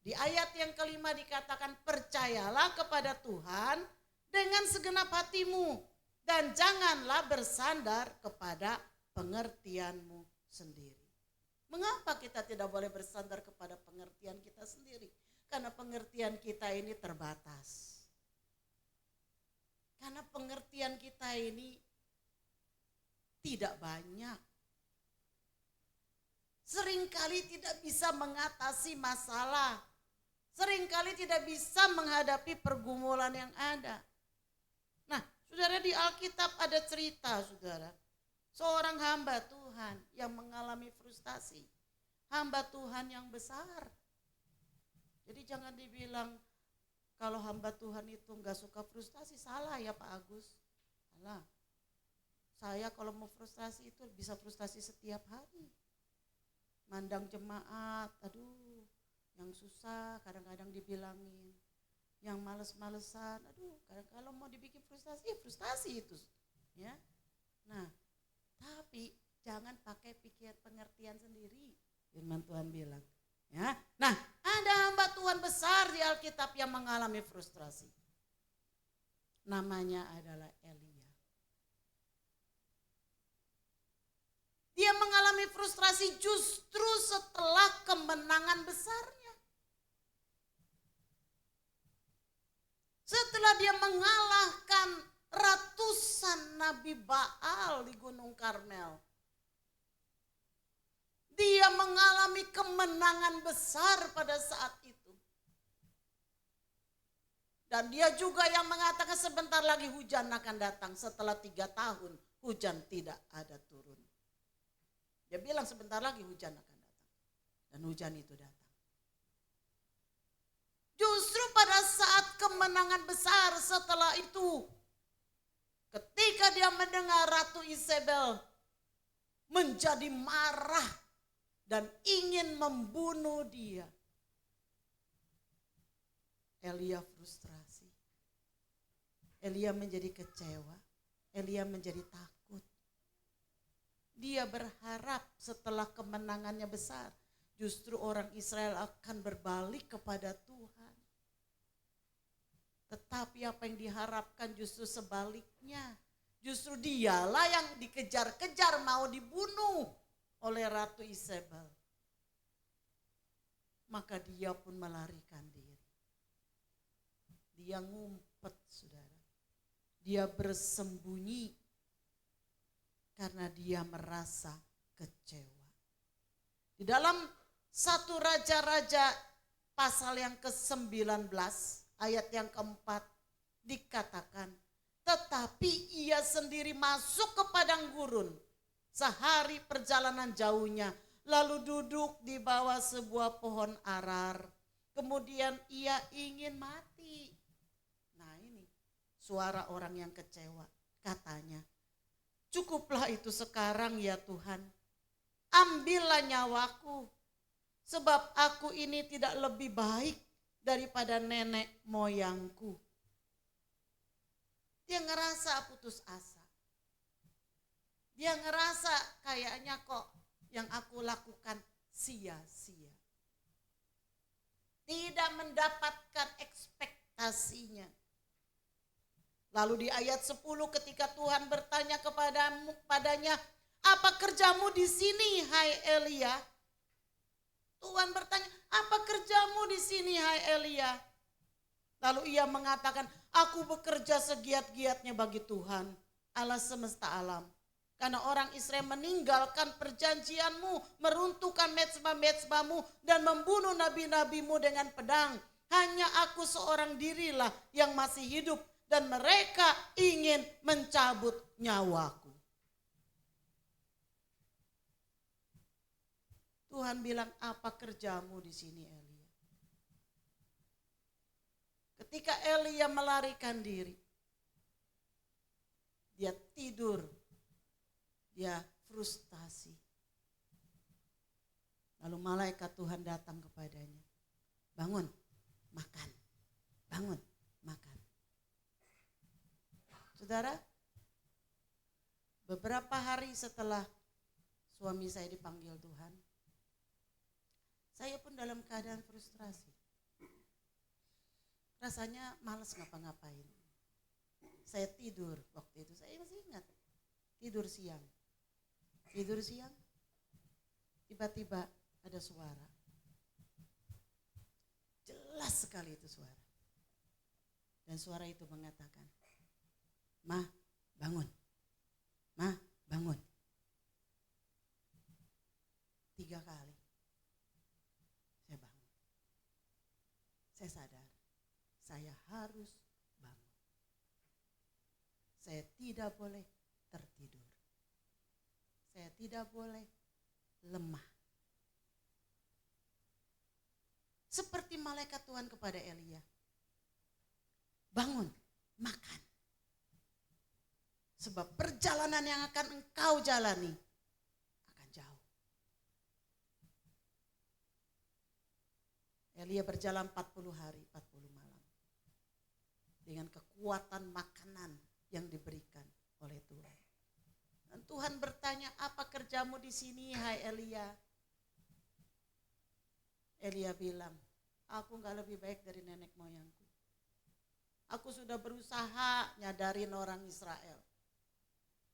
Di ayat yang kelima dikatakan, percayalah kepada Tuhan dengan segenap hatimu dan janganlah bersandar kepada pengertianmu sendiri. Mengapa kita tidak boleh bersandar kepada pengertian kita sendiri? Karena pengertian kita ini terbatas. Karena pengertian kita ini tidak banyak. Seringkali tidak bisa mengatasi masalah. Seringkali tidak bisa menghadapi pergumulan yang ada. Nah, saudara, di Alkitab ada cerita, saudara. Seorang hamba Tuhan yang mengalami frustasi. Hamba Tuhan yang besar. Jadi jangan dibilang kalau hamba Tuhan itu enggak suka frustasi, salah ya Pak Agus. Salah. Saya kalau mau frustasi itu bisa frustasi setiap hari. Mandang jemaat, aduh, yang susah kadang-kadang dibilangin. Yang males-malesan, aduh, kadang kalau mau dibikin frustasi, ya frustasi itu. Ya. Nah, tapi jangan pakai pikir pengertian sendiri. Firman Tuhan bilang. Ya. Nah, ada hamba Tuhan besar di Alkitab yang mengalami frustrasi. Namanya adalah Elia. Dia mengalami frustrasi justru setelah kemenangan besarnya. Setelah dia mengalahkan ratusan Nabi Baal di Gunung Karmel. Dia mengalami kemenangan besar pada saat itu. Dan dia juga yang mengatakan sebentar lagi hujan akan datang. Setelah 3 tahun hujan tidak ada turun. Dia bilang sebentar lagi hujan akan datang. Dan hujan itu datang. Justru pada saat kemenangan besar setelah itu, ketika dia mendengar Ratu Isabel menjadi marah dan ingin membunuh dia, Elia frustrasi. Elia menjadi kecewa. Elia menjadi takut. Dia berharap setelah kemenangannya besar, justru orang Israel akan berbalik kepada Tuhan. Tetapi apa yang diharapkan justru sebaliknya. Justru dialah yang dikejar-kejar mau dibunuh oleh Ratu Isabel. Maka dia pun melarikan diri. Dia ngumpet, saudara. Dia bersembunyi karena dia merasa kecewa. Di dalam 1 Raja-Raja pasal yang ke-19 ayat yang keempat dikatakan, tetapi ia sendiri masuk ke padang gurun sehari perjalanan jauhnya, lalu duduk di bawah sebuah pohon arar. Kemudian ia ingin mati. Nah, ini suara orang yang kecewa. Katanya, cukuplah itu sekarang ya Tuhan, ambillah nyawaku, sebab aku ini tidak lebih baik daripada nenek moyangku. Dia ngerasa putus asa. Dia ngerasa kayaknya kok yang aku lakukan sia-sia. Tidak mendapatkan ekspektasinya. Lalu di ayat 10 ketika Tuhan bertanya kepadanya, apa kerjamu di sini hai Elia? Tuhan bertanya, apa kerjamu di sini hai Elia? Lalu ia mengatakan, aku bekerja segiat-giatnya bagi Tuhan, Allah semesta alam. Karena orang Israel meninggalkan perjanjianmu, meruntuhkan mezbah-mezbahmu dan membunuh nabi-nabimu dengan pedang. Hanya aku seorang dirilah yang masih hidup dan mereka ingin mencabut nyawaku. Tuhan bilang, apa kerjamu di sini Elia? Ketika Elia melarikan diri, dia tidur, dia frustasi. Lalu malaikat Tuhan datang kepadanya. Bangun, makan. Bangun, makan. Saudara, beberapa hari setelah suami saya dipanggil Tuhan, saya pun dalam keadaan frustrasi. Rasanya malas ngapa-ngapain. Saya tidur waktu itu, saya masih ingat. Tidur siang, tiba-tiba ada suara. Jelas sekali itu suara. Dan suara itu mengatakan, Ma, bangun. Ma, bangun. 3 kali. Saya bangun. Saya sadar, saya harus bangun. Saya tidak boleh tertidur. Saya tidak boleh lemah. Seperti malaikat Tuhan kepada Elia. Bangun, makan. Sebab perjalanan yang akan engkau jalani akan jauh. Elia berjalan 40 hari, 40 malam. Dengan kekuatan makanan yang diberikan oleh Tuhan. Dan Tuhan bertanya, apa kerjamu di sini hai Elia? Elia bilang, aku gak lebih baik dari nenek moyangku. Aku sudah berusaha nyadarin orang Israel.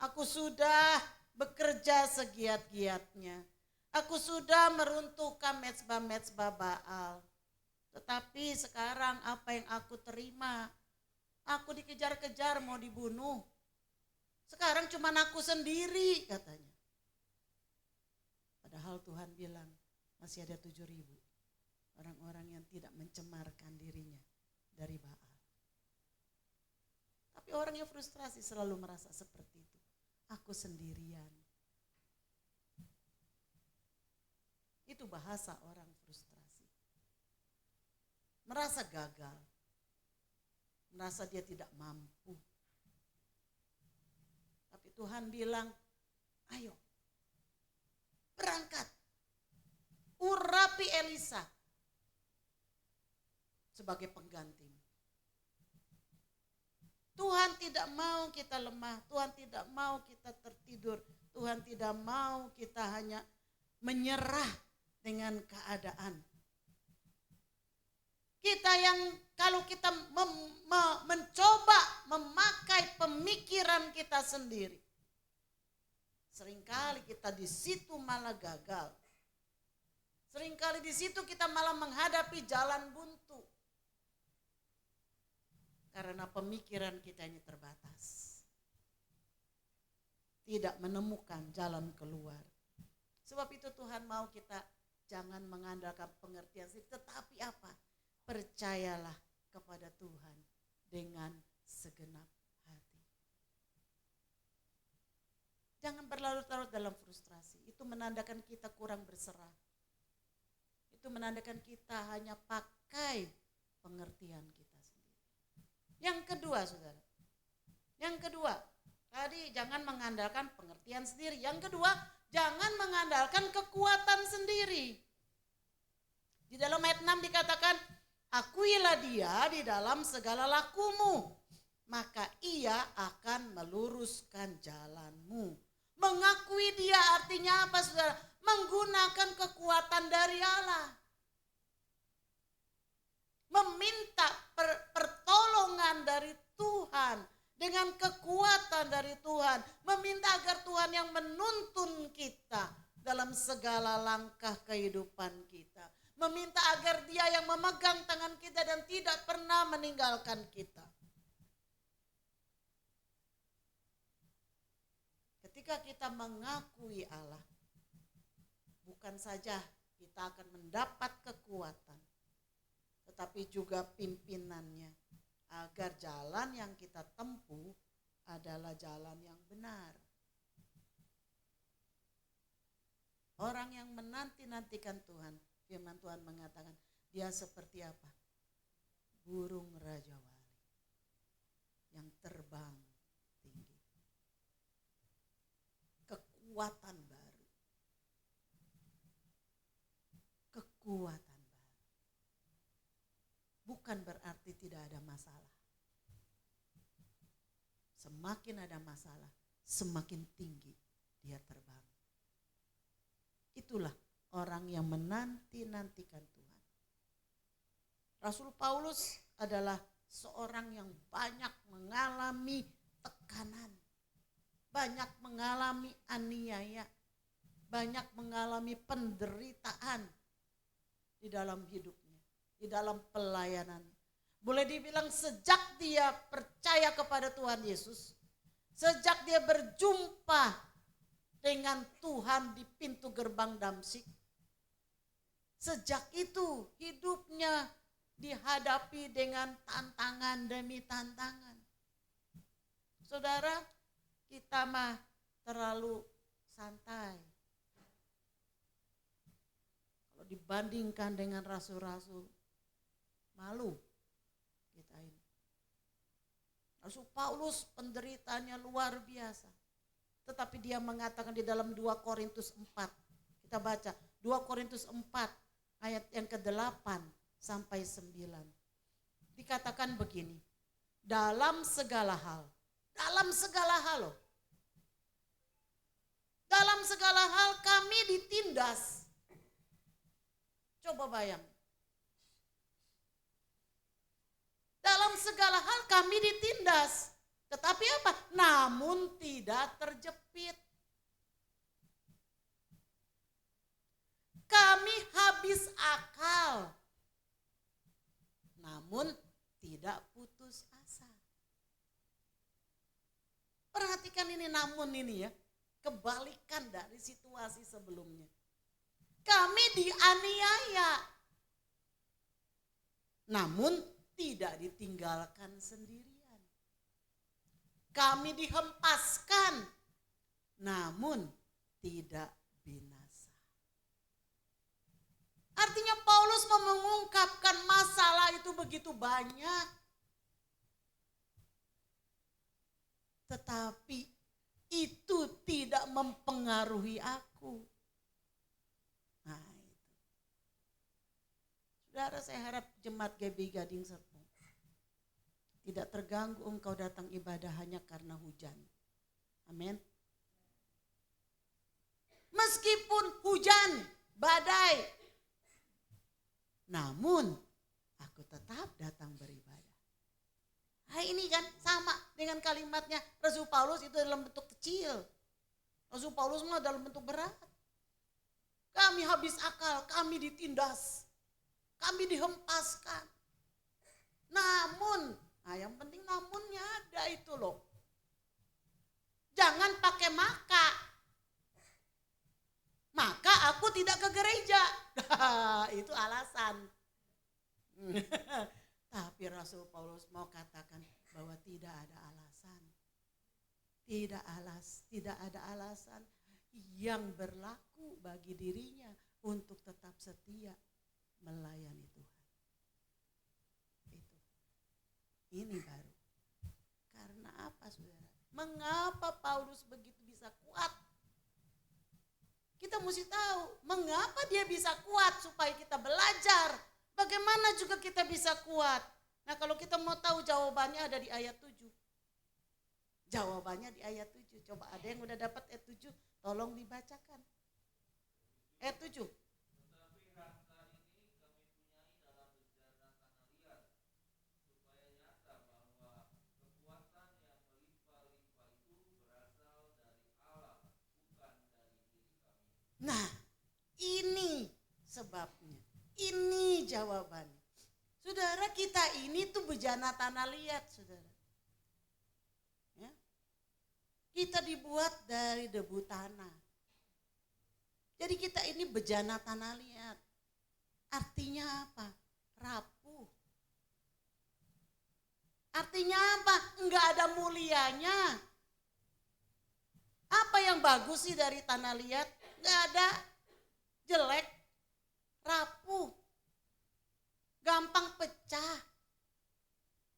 Aku sudah bekerja segiat-giatnya. Aku sudah meruntuhkan mezbah-mezbah Baal. Tetapi sekarang apa yang aku terima? Aku dikejar-kejar mau dibunuh. Sekarang cuma aku sendiri katanya. Padahal Tuhan bilang masih ada 7.000 orang-orang yang tidak mencemarkan dirinya dari Baal. Tapi orang yang frustrasi selalu merasa seperti itu. Aku sendirian. Itu bahasa orang frustrasi. Merasa gagal. Merasa dia tidak mampu. Tapi Tuhan bilang, ayo berangkat. Urapi Elisa sebagai penggantimu. Tuhan tidak mau kita lemah, Tuhan tidak mau kita tertidur, Tuhan tidak mau kita hanya menyerah dengan keadaan. Kita yang kalau kita mencoba memakai pemikiran kita sendiri, seringkali kita di situ malah gagal. Seringkali di situ kita malah menghadapi jalan buntu. Karena pemikiran kita ini terbatas. Tidak menemukan jalan keluar. Sebab itu Tuhan mau kita jangan mengandalkan pengertian sendiri. Tetapi apa? Percayalah kepada Tuhan dengan segenap hati. Jangan berlarut-larut dalam frustrasi. Itu menandakan kita kurang berserah. Itu menandakan kita hanya pakai pengertian kita. Yang kedua, saudara. Yang kedua, tadi jangan mengandalkan pengertian sendiri. Yang kedua, jangan mengandalkan kekuatan sendiri. Di dalam ayat 6 dikatakan, akuilah dia di dalam segala lakumu, maka ia akan meluruskan jalanmu. dia artinya apa saudara? Menggunakan kekuatan dari Allah. Meminta pertolongan dari Tuhan. Dengan kekuatan dari Tuhan. Meminta agar Tuhan yang menuntun kita dalam segala langkah kehidupan kita. Meminta agar dia yang memegang tangan kita dan tidak pernah meninggalkan kita. Ketika kita mengakui Allah, bukan saja kita akan mendapat kekuatan, tetapi juga pimpinannya agar jalan yang kita tempuh adalah jalan yang benar. Orang yang menanti-nantikan Tuhan, firman Tuhan mengatakan, dia seperti apa? Burung Raja Wali yang terbang tinggi. Kekuatan baru. Kekuatan baru. Bukan berarti tidak ada masalah. Semakin ada masalah, semakin tinggi dia terbang. Itulah orang yang menanti-nantikan Tuhan. Rasul Paulus adalah seorang yang banyak mengalami tekanan, banyak mengalami aniaya, banyak mengalami penderitaan di dalam hidupnya, di dalam pelayanan. Boleh dibilang sejak dia percaya kepada Tuhan Yesus, sejak dia berjumpa dengan Tuhan di pintu gerbang Damsyik, sejak itu hidupnya dihadapi dengan tantangan demi tantangan. Saudara, kita mah terlalu santai. Kalau dibandingkan dengan rasul-rasul, malu kita ini. Rasul Paulus penderitaannya luar biasa. Tetapi dia mengatakan di dalam 2 Korintus 4. Kita baca 2 Korintus 4 ayat yang ke-8 sampai 9. Dikatakan begini. Dalam segala hal loh. Dalam segala hal kami ditindas. Coba bayang. Dalam segala hal kami ditindas. Tetapi apa? Namun tidak terjepit. Kami habis akal. Namun tidak putus asa. Perhatikan ini namun ini ya. Kebalikan dari situasi sebelumnya. Kami dianiaya. Namun tidak ditinggalkan sendirian. Kami dihempaskan, namun tidak binasa. Artinya Paulus mengungkapkan masalah itu begitu banyak. Tetapi itu tidak mempengaruhi aku. Nah itu. Saudara, saya harap jemaat GBI Gading Serpong tidak terganggu engkau datang ibadah hanya karena hujan. Amin. Meskipun hujan, badai, namun aku tetap datang beribadah. Nah, ini kan sama dengan kalimatnya Rasul Paulus itu dalam bentuk kecil. Rasul Paulus mah dalam bentuk berat. Kami habis akal, kami ditindas, kami dihempaskan. Namun, nah yang penting namunnya ada itu loh. Jangan pakai maka. Maka aku tidak ke gereja. Itu alasan. Tapi Rasul Paulus mau katakan bahwa tidak ada alasan. Tidak ada alasan yang berlaku bagi dirinya untuk tetap setia melayani Tuhan. Itu. Ini baru. Karena apa saudara? Mengapa Paulus begitu bisa kuat? Kita mesti tahu mengapa dia bisa kuat supaya kita belajar. Bagaimana juga kita bisa kuat. Nah kalau kita mau tahu jawabannya ada di ayat 7. Jawabannya di ayat 7. Coba ada yang udah dapat ayat 7, tolong dibaca. Ayat 7. Nah, ini sebabnya. Ini jawabannya. Saudara, kita ini tuh bejana tanah liat, saudara. Ya. Kita dibuat dari debu tanah. Jadi kita ini bejana tanah liat. Artinya apa? Rapuh. Artinya apa? Enggak ada mulianya. Apa yang bagus sih dari tanah liat? Enggak ada. Jelek, rapuh, gampang pecah.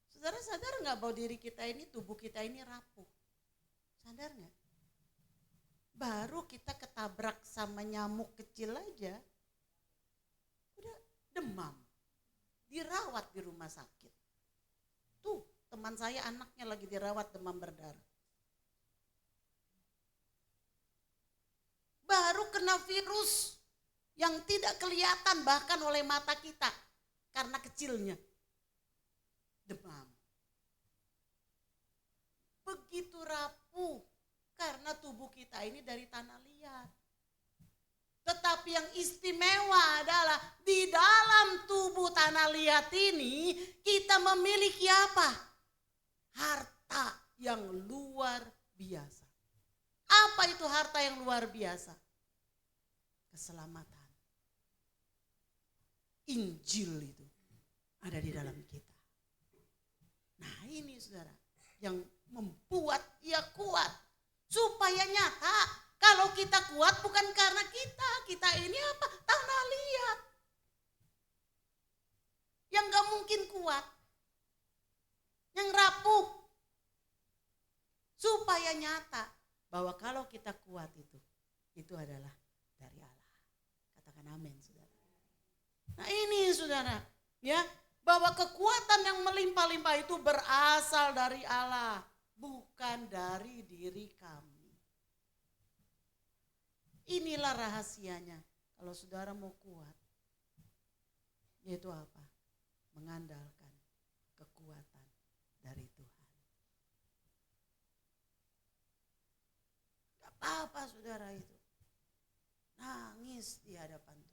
Saudara sadar nggak bahwa diri kita ini, tubuh kita ini rapuh? Sadar nggak? Baru kita ketabrak sama nyamuk kecil aja, udah demam, dirawat di rumah sakit. Tuh teman saya anaknya lagi dirawat demam berdarah. Baru kena virus yang tidak kelihatan bahkan oleh mata kita karena kecilnya. Demam. Begitu rapuh karena tubuh kita ini dari tanah liat. Tetapi yang istimewa adalah di dalam tubuh tanah liat ini kita memiliki apa? Harta yang luar biasa. Apa itu harta yang luar biasa? Keselamatan. Injil itu ada di dalam kita. Nah ini saudara yang membuat ia kuat supaya nyata. Kalau kita kuat bukan karena kita ini apa? Tanah liat. Yang gak mungkin kuat. Yang rapuh. Supaya nyata bahwa kalau kita kuat itu adalah dari Allah. Katakan amin saudara. Nah ini saudara, ya, bahwa kekuatan yang melimpah-limpah itu berasal dari Allah, bukan dari diri kami. Inilah rahasianya kalau saudara mau kuat, yaitu apa? Mengandalkan kekuatan dari Tuhan. Gak apa-apa saudara itu, nangis di hadapan Tuhan.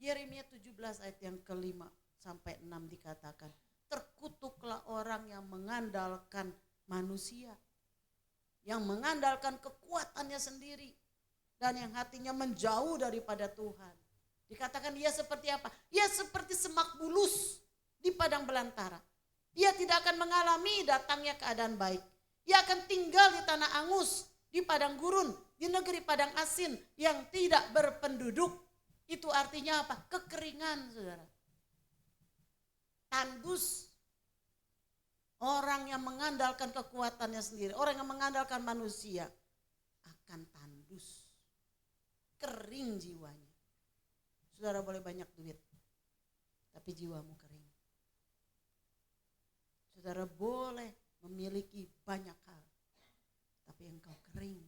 Yeremia 17 ayat yang ke-5 sampai 6 dikatakan, terkutuklah orang yang mengandalkan manusia, yang mengandalkan kekuatannya sendiri, dan yang hatinya menjauh daripada Tuhan. Dikatakan ia seperti apa? Ia seperti semak bulus di padang belantara. Ia tidak akan mengalami datangnya keadaan baik. Ia akan tinggal di tanah angus, di padang gurun, di negeri padang asin yang tidak berpenduduk. Itu artinya apa? Kekeringan, saudara. Tandus. Orang yang mengandalkan kekuatannya sendiri, orang yang mengandalkan manusia akan tandus. Kering jiwanya. Saudara boleh banyak duit, tapi jiwamu kering. Saudara boleh memiliki banyak hal, tapi engkau kering.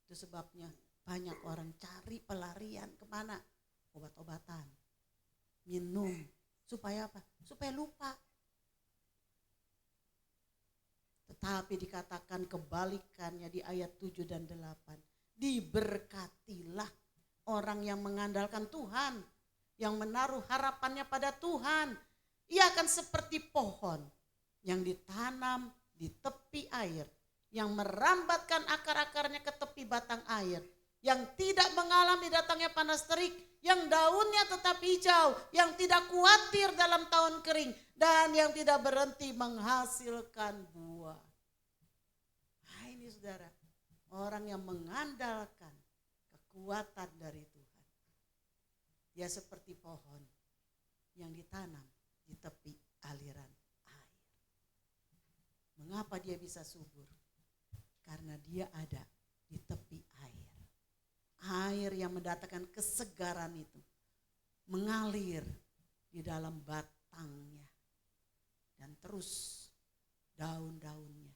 Itu sebabnya banyak orang cari pelarian kemana? Obat-obatan, minum, supaya apa? Supaya lupa. Tetapi dikatakan kebalikannya di ayat 7 dan 8. Diberkatilah orang yang mengandalkan Tuhan, yang menaruh harapannya pada Tuhan. Ia akan seperti pohon yang ditanam di tepi air, yang merambatkan akar-akarnya ke tepi batang air, yang tidak mengalami datangnya panas terik, yang daunnya tetap hijau, yang tidak khawatir dalam tahun kering, dan yang tidak berhenti menghasilkan buah. Nah ini saudara, orang yang mengandalkan kekuatan dari Tuhan. Dia seperti pohon yang ditanam di tepi aliran air. Mengapa dia bisa subur? Karena dia ada di tepi air. Air yang mendatangkan kesegaran itu mengalir di dalam batangnya. Dan terus daun-daunnya,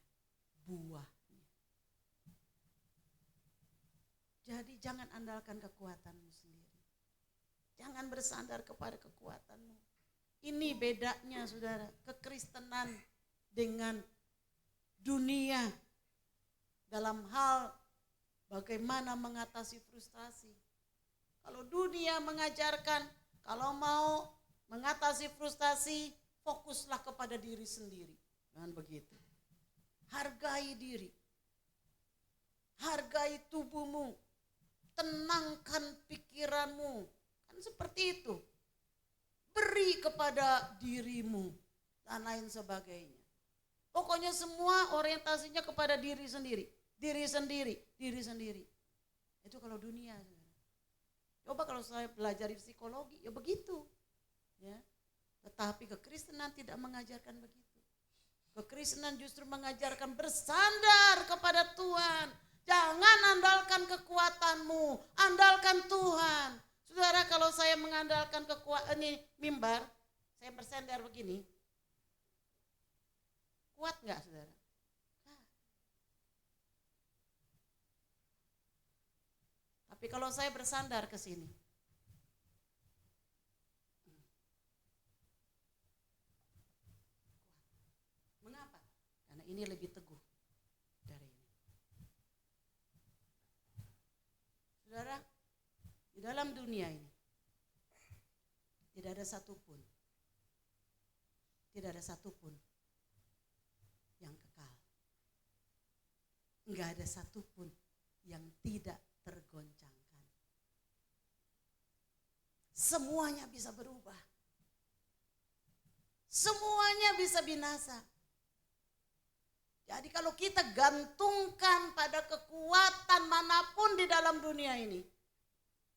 buahnya. Jadi jangan andalkan kekuatanmu sendiri. Jangan bersandar kepada kekuatanmu. Ini bedanya saudara, kekristenan dengan dunia dalam hal bagaimana mengatasi frustasi. Kalau dunia mengajarkan, kalau mau mengatasi frustasi, fokuslah kepada diri sendiri. Jangan begitu. Hargai diri. Hargai tubuhmu. Tenangkan pikiranmu. Kan seperti itu. Beri kepada dirimu dan lain sebagainya. Pokoknya semua orientasinya kepada diri sendiri. Diri sendiri, diri sendiri. Itu kalau dunia. Coba kalau saya belajar psikologi, ya begitu. Ya. Tetapi kekristenan tidak mengajarkan begitu. Kekristenan justru mengajarkan bersandar kepada Tuhan. Jangan andalkan kekuatanmu, andalkan Tuhan. Saudara, kalau saya mengandalkan kekuatan ini mimbar, saya bersandar begini. Kuat enggak, saudara? Tapi kalau saya bersandar ke sini, mengapa? Karena ini lebih teguh dari ini. Saudara, di dalam dunia ini tidak ada satupun yang kekal. Enggak ada satupun yang tidak tergoncangkan. Semuanya bisa berubah. Semuanya bisa binasa. Jadi kalau kita gantungkan pada kekuatan manapun di dalam dunia ini,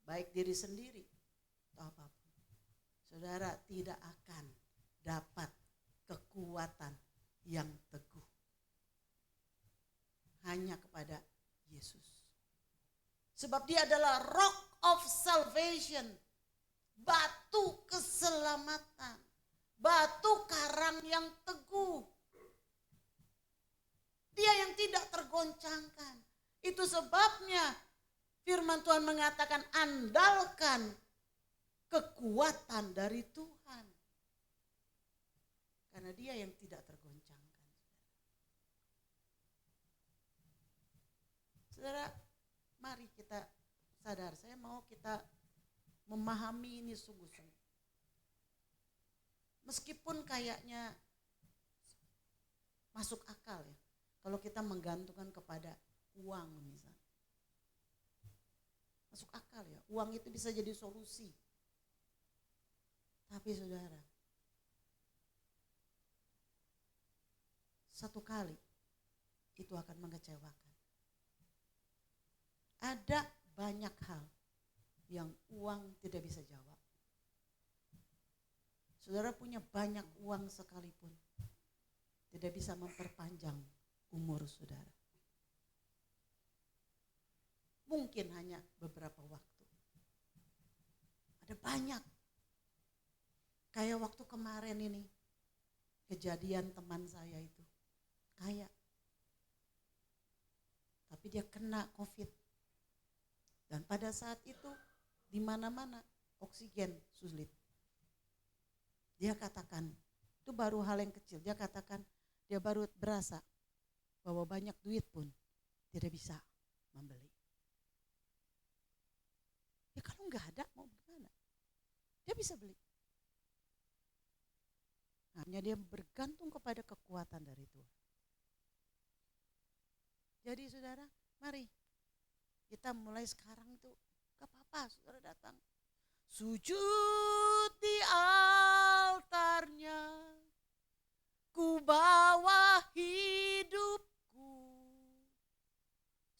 baik diri sendiri atau apapun, saudara tidak akan dapat kekuatan yang teguh. Hanya kepada Yesus. Sebab dia adalah rock of salvation, batu keselamatan, batu karang yang teguh. Dia yang tidak tergoncangkan. Itu sebabnya firman Tuhan mengatakan andalkan kekuatan dari Tuhan. Karena dia yang tidak tergoncangkan. Saudara, mari kita sadar, saya mau kita memahami ini sungguh-sungguh. Meskipun kayaknya masuk akal ya, kalau kita menggantungkan kepada uang misalnya. Masuk akal ya, uang itu bisa jadi solusi. Tapi saudara, satu kali itu akan mengecewakan. Ada banyak hal yang uang tidak bisa jawab. Saudara punya banyak uang sekalipun, tidak bisa memperpanjang umur saudara. Mungkin hanya beberapa waktu. Ada banyak. Kayak waktu kemarin ini, kejadian teman saya itu, kaya. Tapi dia kena COVID. Dan pada saat itu di mana-mana oksigen sulit. Dia katakan, itu baru hal yang kecil. Dia katakan dia baru berasa bahwa banyak duit pun tidak bisa membeli. Ya kalau nggak ada mau gimana? Dia bisa beli. Hanya dia bergantung kepada kekuatan dari Tuhan. Jadi saudara, mari kita mulai sekarang itu, gak apa-apa saudara datang. Sujud di altarnya, ku bawa hidupku.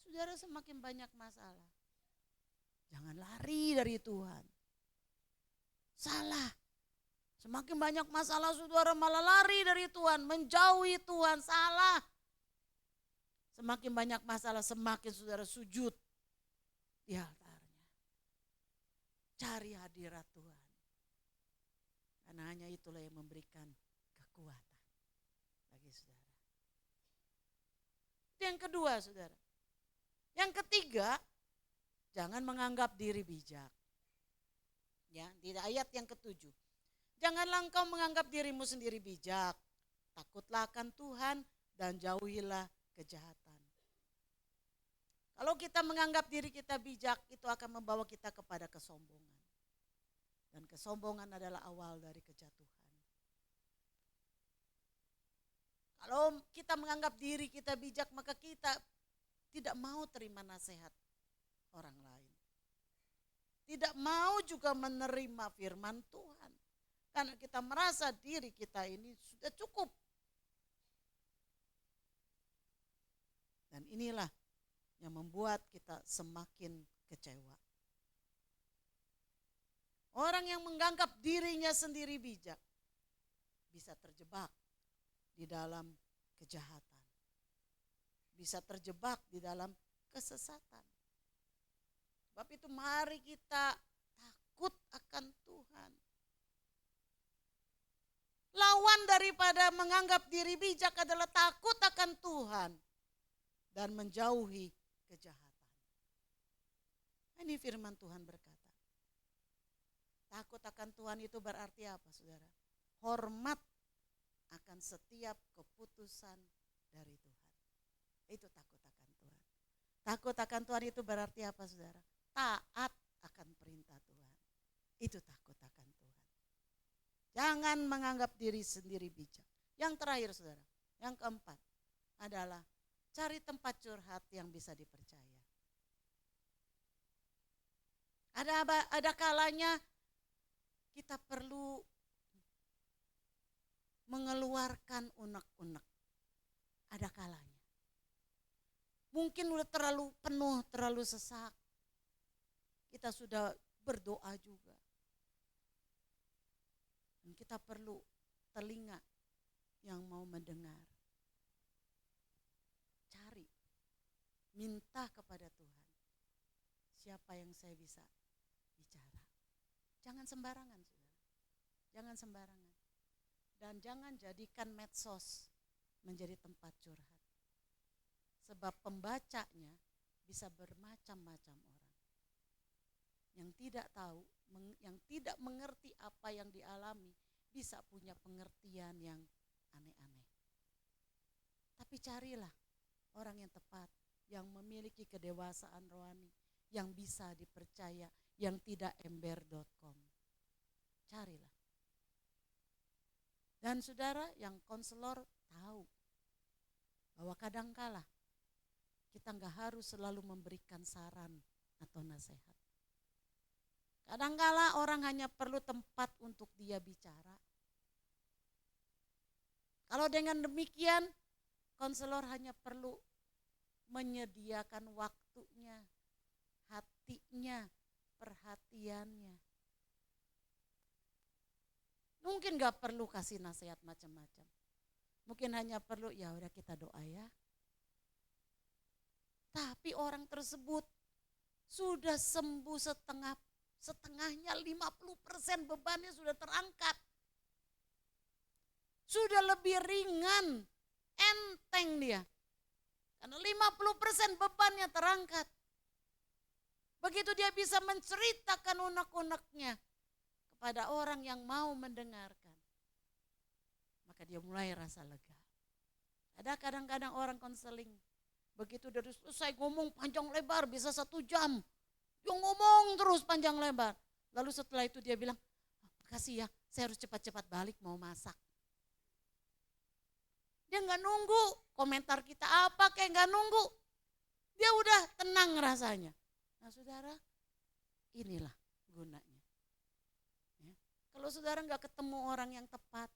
Saudara, semakin banyak masalah, jangan lari dari Tuhan. Salah. Semakin banyak masalah saudara malah lari dari Tuhan, menjauhi Tuhan, salah. Semakin banyak masalah, semakin saudara sujud di altarnya. Cari hadirat Tuhan. Karena hanya itulah yang memberikan kekuatan bagi saudara. Itu yang kedua saudara. Yang ketiga, jangan menganggap diri bijak. Ya, di ayat yang ke-7. Janganlah engkau menganggap dirimu sendiri bijak. Takutlah akan Tuhan dan jauhilah kejahatan. Kalau kita menganggap diri kita bijak, itu akan membawa kita kepada kesombongan. Dan kesombongan adalah awal dari kejatuhan. Kalau kita menganggap diri kita bijak, maka kita tidak mau terima nasihat orang lain. Tidak mau juga menerima firman Tuhan. Karena kita merasa diri kita ini sudah cukup. Dan inilah yang membuat kita semakin kecewa. Orang yang menganggap dirinya sendiri bijak bisa terjebak di dalam kejahatan. Bisa terjebak di dalam kesesatan. Sebab itu mari kita takut akan Tuhan. Lawan daripada menganggap diri bijak adalah takut akan Tuhan dan menjauhi kejahatan. Ini firman Tuhan berkata. Takut akan Tuhan itu berarti apa, saudara? Hormat akan setiap keputusan dari Tuhan. Itu takut akan Tuhan. Takut akan Tuhan itu berarti apa, saudara? Taat akan perintah Tuhan. Itu takut akan Tuhan. Jangan menganggap diri sendiri bijak. Yang terakhir, saudara, yang keempat adalah cari tempat curhat yang bisa dipercaya. Ada kalanya kita perlu mengeluarkan unek-unek. Ada kalanya. Mungkin udah terlalu penuh, terlalu sesak. Kita sudah berdoa juga. Dan kita perlu telinga yang mau mendengar. Cari, minta kepada Tuhan. Siapa yang saya bisa bicara. Jangan sembarangan, saudara. Jangan sembarangan. Dan jangan jadikan medsos menjadi tempat curhat. Sebab pembacanya bisa bermacam-macam orang. Yang tidak tahu, yang tidak mengerti apa yang dialami, bisa punya pengertian yang aneh-aneh. Tapi carilah orang yang tepat, yang memiliki kedewasaan rohani, yang bisa dipercaya, yang tidak ember.com. Carilah. Dan saudara yang konselor tahu bahwa kadangkala kita enggak harus selalu memberikan saran atau nasihat. Kadangkala orang hanya perlu tempat untuk dia bicara. Kalau dengan demikian, konselor hanya perlu menyediakan waktunya, hatinya, perhatiannya. Mungkin gak perlu kasih nasihat macam-macam. Mungkin hanya perlu, ya udah kita doa ya. Tapi orang tersebut sudah sembuh setengahnya 50% bebannya sudah terangkat. Sudah lebih ringan, enteng dia. Karena 50% bebannya terangkat. Begitu dia bisa menceritakan unek-uneknya kepada orang yang mau mendengarkan. Maka dia mulai rasa lega. Ada kadang-kadang orang konseling. Begitu dari selesai ngomong panjang lebar bisa 1 jam. Dia ngomong terus panjang lebar. Lalu setelah itu dia bilang, makasih ya saya harus cepat-cepat balik mau masak. Dia gak nunggu komentar kita apa kayak gak nunggu. Dia udah tenang rasanya. Nah saudara, inilah gunanya. Ya. Kalau saudara gak ketemu orang yang tepat,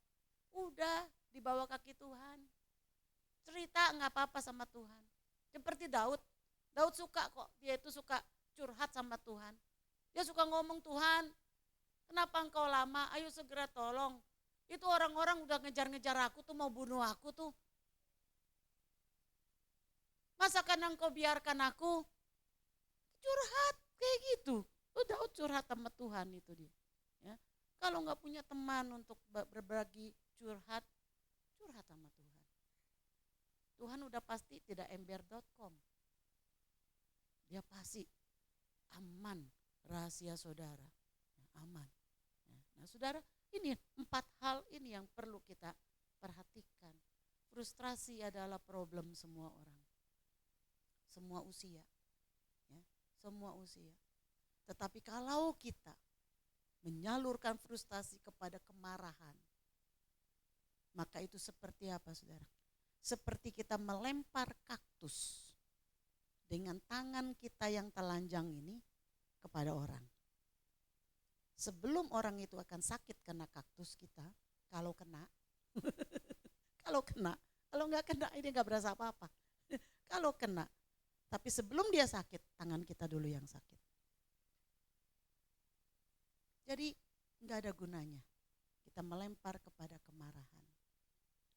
udah dibawa kaki Tuhan. Cerita gak apa-apa sama Tuhan. Seperti Daud. Daud suka kok, dia itu suka curhat sama Tuhan. Dia suka ngomong, Tuhan kenapa engkau lama, ayo segera tolong. Itu orang-orang udah ngejar-ngejar aku tuh, mau bunuh aku tuh. Masa kan engkau biarkan aku? Curhat kayak gitu. Tuh Daud curhat sama Tuhan itu dia. Ya. Kalau nggak punya teman untuk berbagi curhat sama Tuhan. Tuhan udah pasti tidak ember.com. Dia pasti aman rahasia saudara, aman. Nah saudara, ini 4 hal ini yang perlu kita perhatikan. Frustrasi adalah problem semua orang, semua usia, ya, semua usia. Tetapi kalau kita menyalurkan frustasi kepada kemarahan, maka itu seperti apa saudara? Seperti kita melempar kaktus dengan tangan kita yang telanjang ini kepada orang. Sebelum orang itu akan sakit kena kaktus kita, kalau kena, kalau nggak kena ini nggak berasa apa-apa. Kalau kena, tapi sebelum dia sakit, tangan kita dulu yang sakit. Jadi nggak ada gunanya kita melempar kepada kemarahan.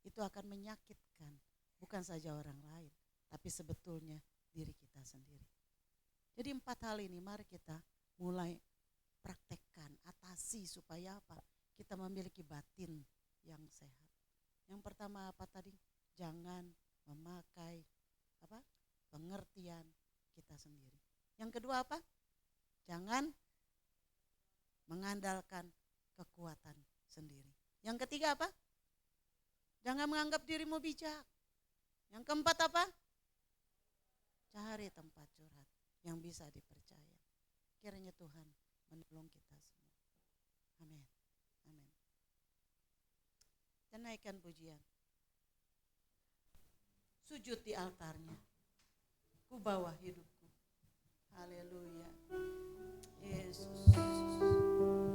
Itu akan menyakitkan bukan saja orang lain, tapi sebetulnya diri kita sendiri. Jadi 4 hal ini mari kita mulai praktekkan, atasi supaya apa? Kita memiliki batin yang sehat. Yang pertama apa tadi? Jangan memakai pengertian kita sendiri. Yang kedua apa? Jangan mengandalkan kekuatan sendiri. Yang ketiga apa? Jangan menganggap dirimu bijak. Yang keempat apa? Cari tempat curhat yang bisa dipercaya. Kiranya Tuhan menolong kita semua. Amin. Amin. Dan naikkan pujian. Sujud di altarnya. Ku bawa hidupku. Haleluya. Yesus. Bawa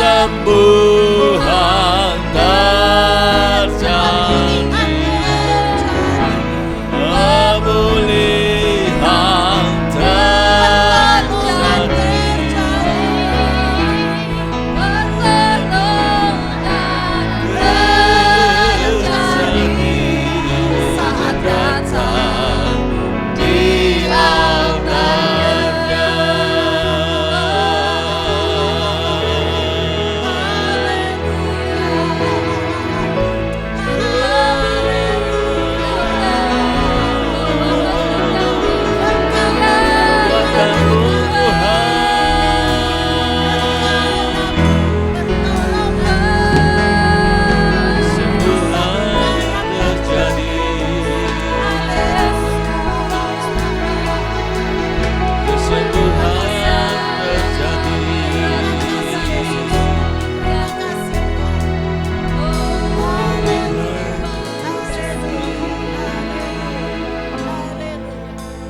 kesembuhan terjadi, pemulihan terjadi, saat datang di altarnya.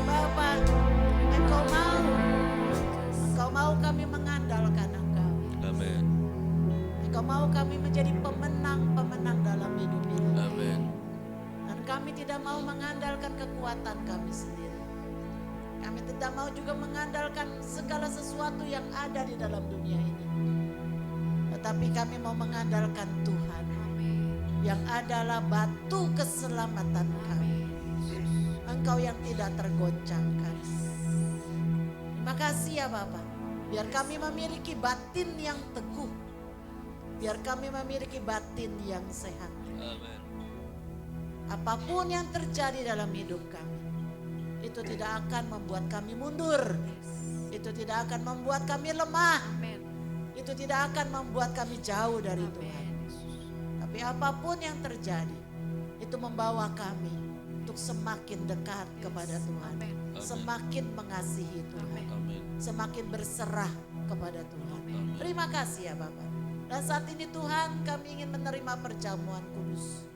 Bapak, Engkau mau kami mengandalkan Engkau. Amin. Engkau mau kami menjadi pemenang-pemenang dalam hidup ini. Amin. Dan kami tidak mau mengandalkan kekuatan kami sendiri. Kami tidak mau juga mengandalkan segala sesuatu yang ada di dalam dunia ini. Tetapi kami mau mengandalkan Tuhan yang adalah batu keselamatan kami. Engkau yang tidak tergoncangkan. Terima kasih ya Bapak. Biar kami memiliki batin yang teguh. Biar kami memiliki batin yang sehat. Amin. Apapun yang terjadi dalam hidup kami, itu tidak akan membuat kami mundur. Itu tidak akan membuat kami lemah. Itu tidak akan membuat kami jauh dari Tuhan. Tapi apapun yang terjadi, itu membawa kami untuk semakin dekat kepada Tuhan. Semakin mengasihi Tuhan. Semakin berserah kepada Tuhan. Terima kasih ya Bapak. Dan saat ini Tuhan, kami ingin menerima perjamuan kudus.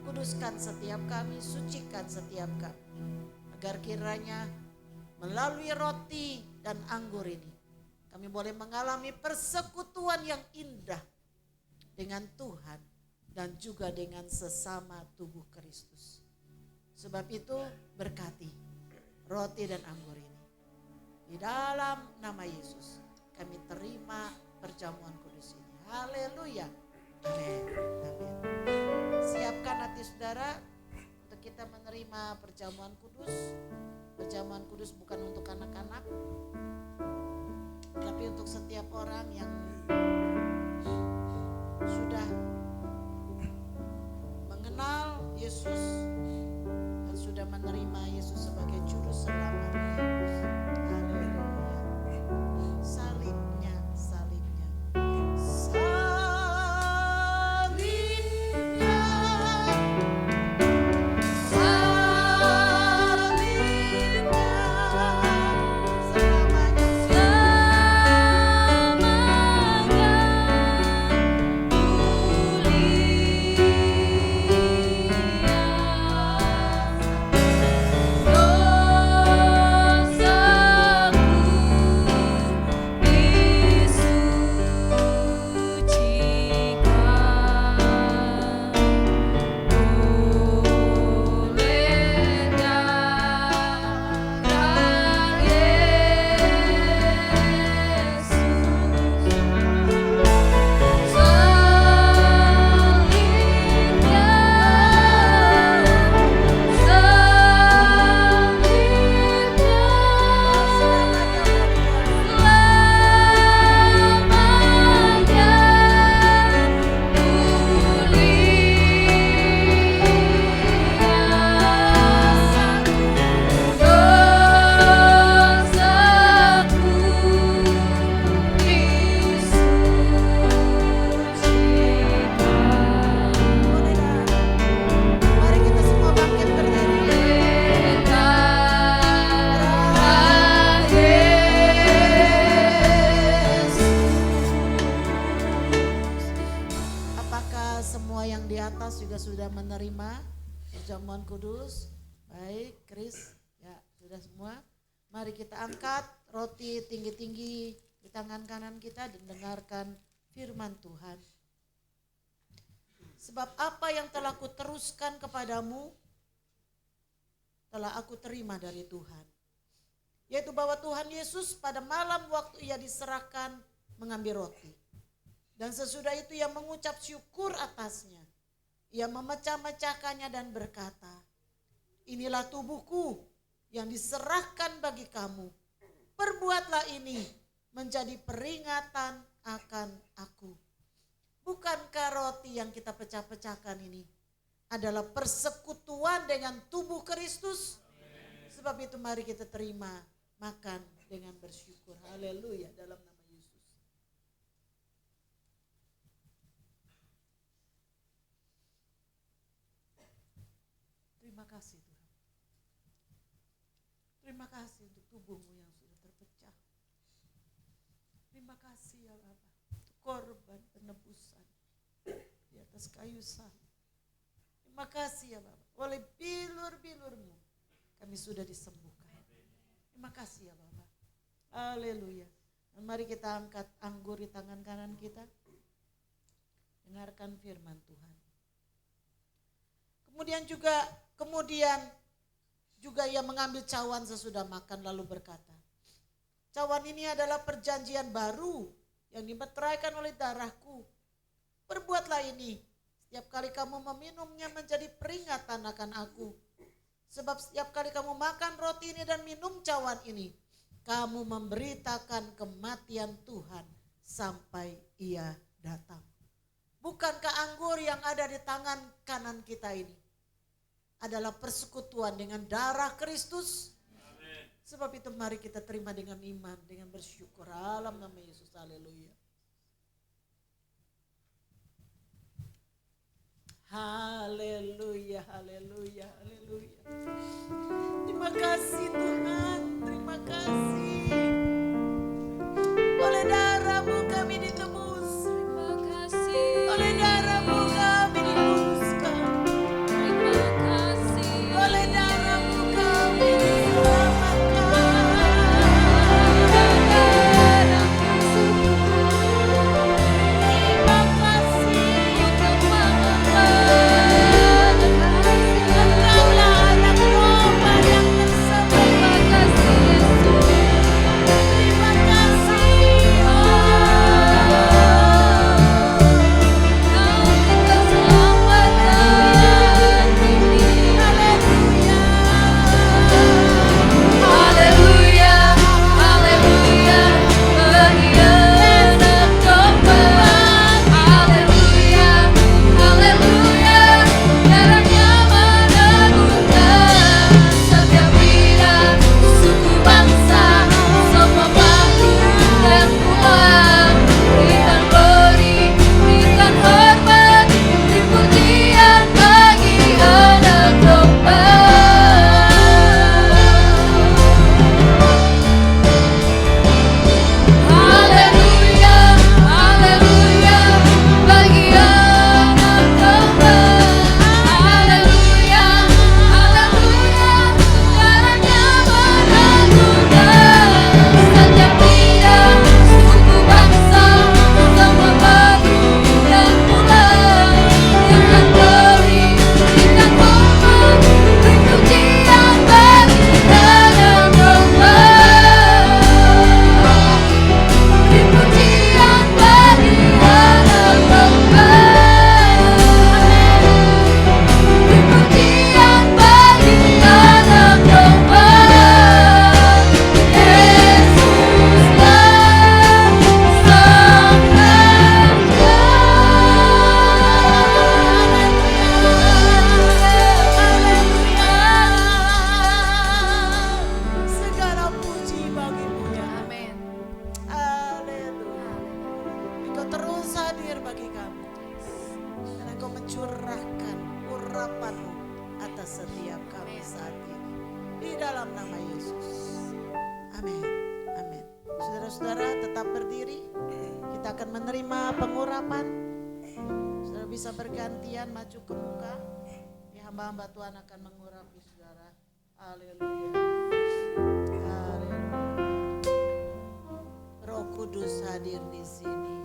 Kuduskan setiap kami, sucikan setiap kami. Agar kiranya melalui roti dan anggur ini, kami boleh mengalami persekutuan yang indah dengan Tuhan dan juga dengan sesama tubuh Kristus. Sebab itu berkati roti dan anggur ini. Di dalam nama Yesus kami terima perjamuan kudus ini. Haleluya. Amin. Amin. Siapkan hati saudara untuk kita menerima perjamuan kudus. Perjamuan kudus bukan untuk anak-anak, tapi untuk setiap orang yang sudah mengenal Yesus dan sudah menerima Yesus sebagai juru selamat. Haleluya. Salibnya. perjamuan kudus. Baik, Chris, ya sudah semua. Mari kita angkat roti tinggi-tinggi di tangan kanan kita dan dengarkan firman Tuhan. Sebab apa yang telah kuteruskan kepadamu telah aku terima dari Tuhan. Yaitu bahwa Tuhan Yesus pada malam waktu ia diserahkan mengambil roti. Dan sesudah itu ia mengucap syukur atasnya. Ia memecah-mecahkannya dan berkata, inilah tubuhku yang diserahkan bagi kamu. Perbuatlah ini menjadi peringatan akan aku. Bukankah roti yang kita pecah-pecahkan ini adalah persekutuan dengan tubuh Kristus? Sebab itu mari kita terima, makan dengan bersyukur. Haleluya dalam nama Yesus. Terima kasih Tuhan. Terima kasih untuk tubuhmu yang sudah terpecah. Terima kasih ya Bapa. Korban penebusan di atas kayu salib. Terima kasih ya Bapa. Oleh bilur-bilurmu kami sudah disembuhkan. Terima kasih ya Bapa. Haleluya. Dan mari kita angkat anggur di tangan kanan kita. Dengarkan firman Tuhan. Kemudian juga ia mengambil cawan sesudah makan lalu berkata, cawan ini adalah perjanjian baru yang dimeteraikan oleh darahku. Perbuatlah ini setiap kali kamu meminumnya menjadi peringatan akan aku. Sebab setiap kali kamu makan roti ini dan minum cawan ini, kamu memberitakan kematian Tuhan sampai ia datang. Bukankah anggur yang ada di tangan kanan kita ini adalah persekutuan dengan darah Kristus? Sebab itu mari kita terima dengan iman, dengan bersyukur. Dalam nama Yesus, haleluya. Haleluya, haleluya, haleluya. Terima kasih Tuhan, terima kasih. Oleh darah-Mu kami ditebus. Terima kasih. Oleh darah-Mu kami dikuduskan. Terima kasih. Oleh darah-Mu kami diselamatkan. Terima kasih. Engkaulah anak domba yang tersembelih. Terima kasih. Saudara tetap berdiri, kita akan menerima pengurapan. Saudara bisa bergantian maju ke muka, hamba-hamba Tuhan akan mengurapi saudara. Haleluya, haleluya. Roh Kudus hadir di sini.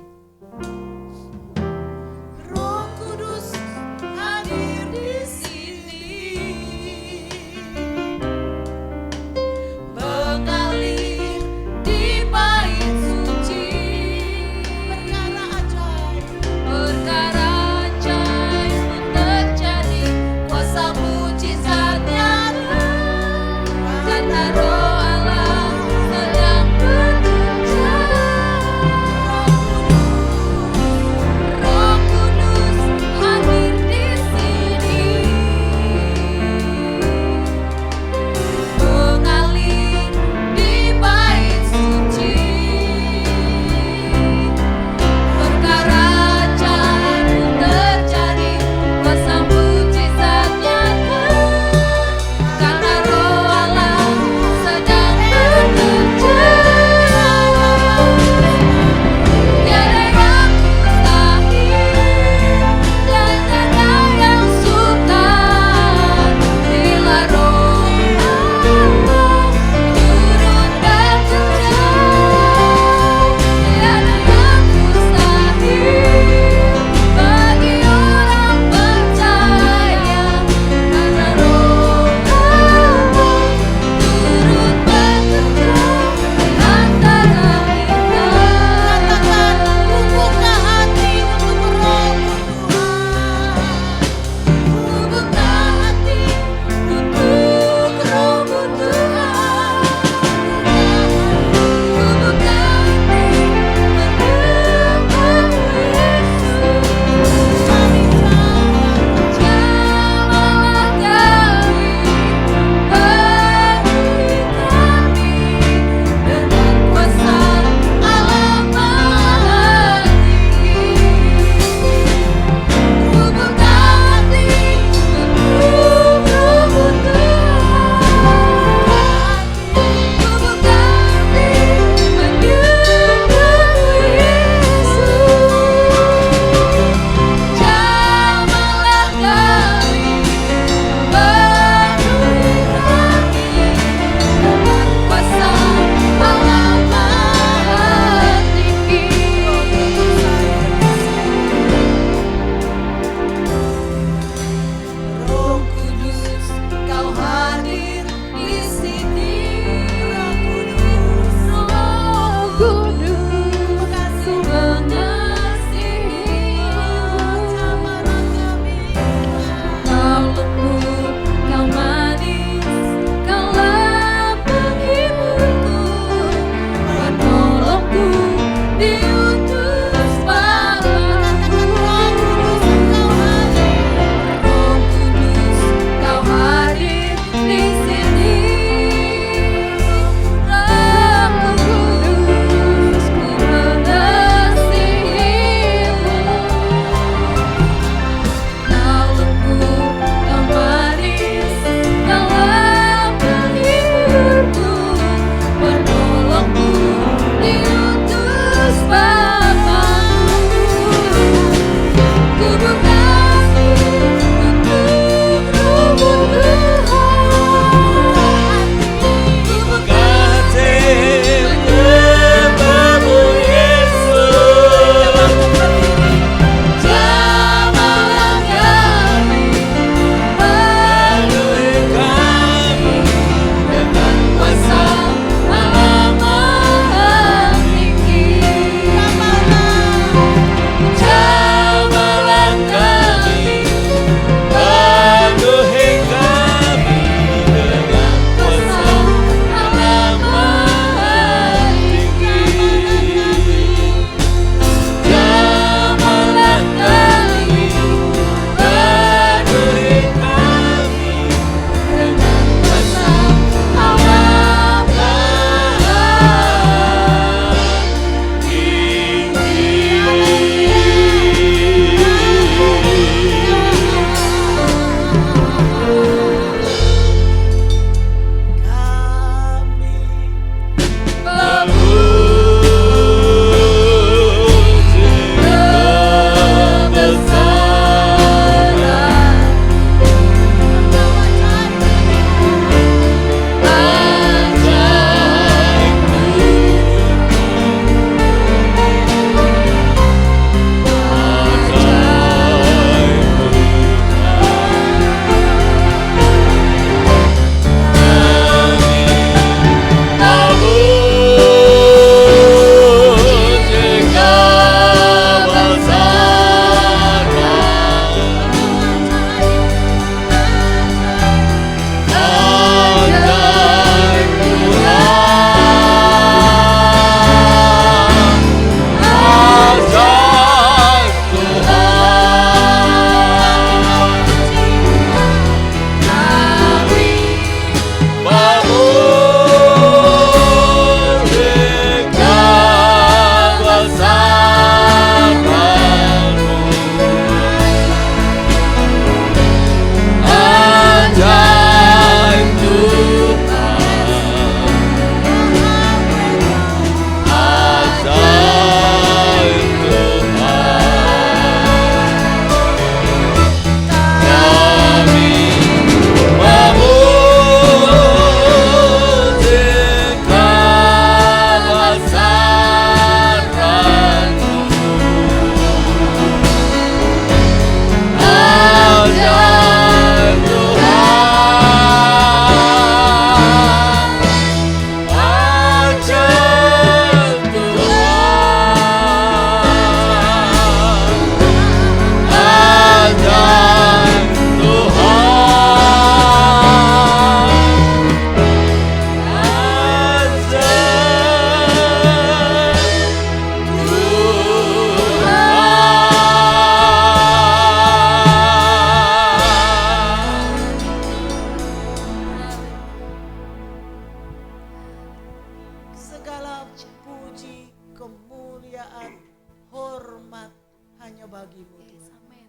bagimu Yes, Tuhan. amin.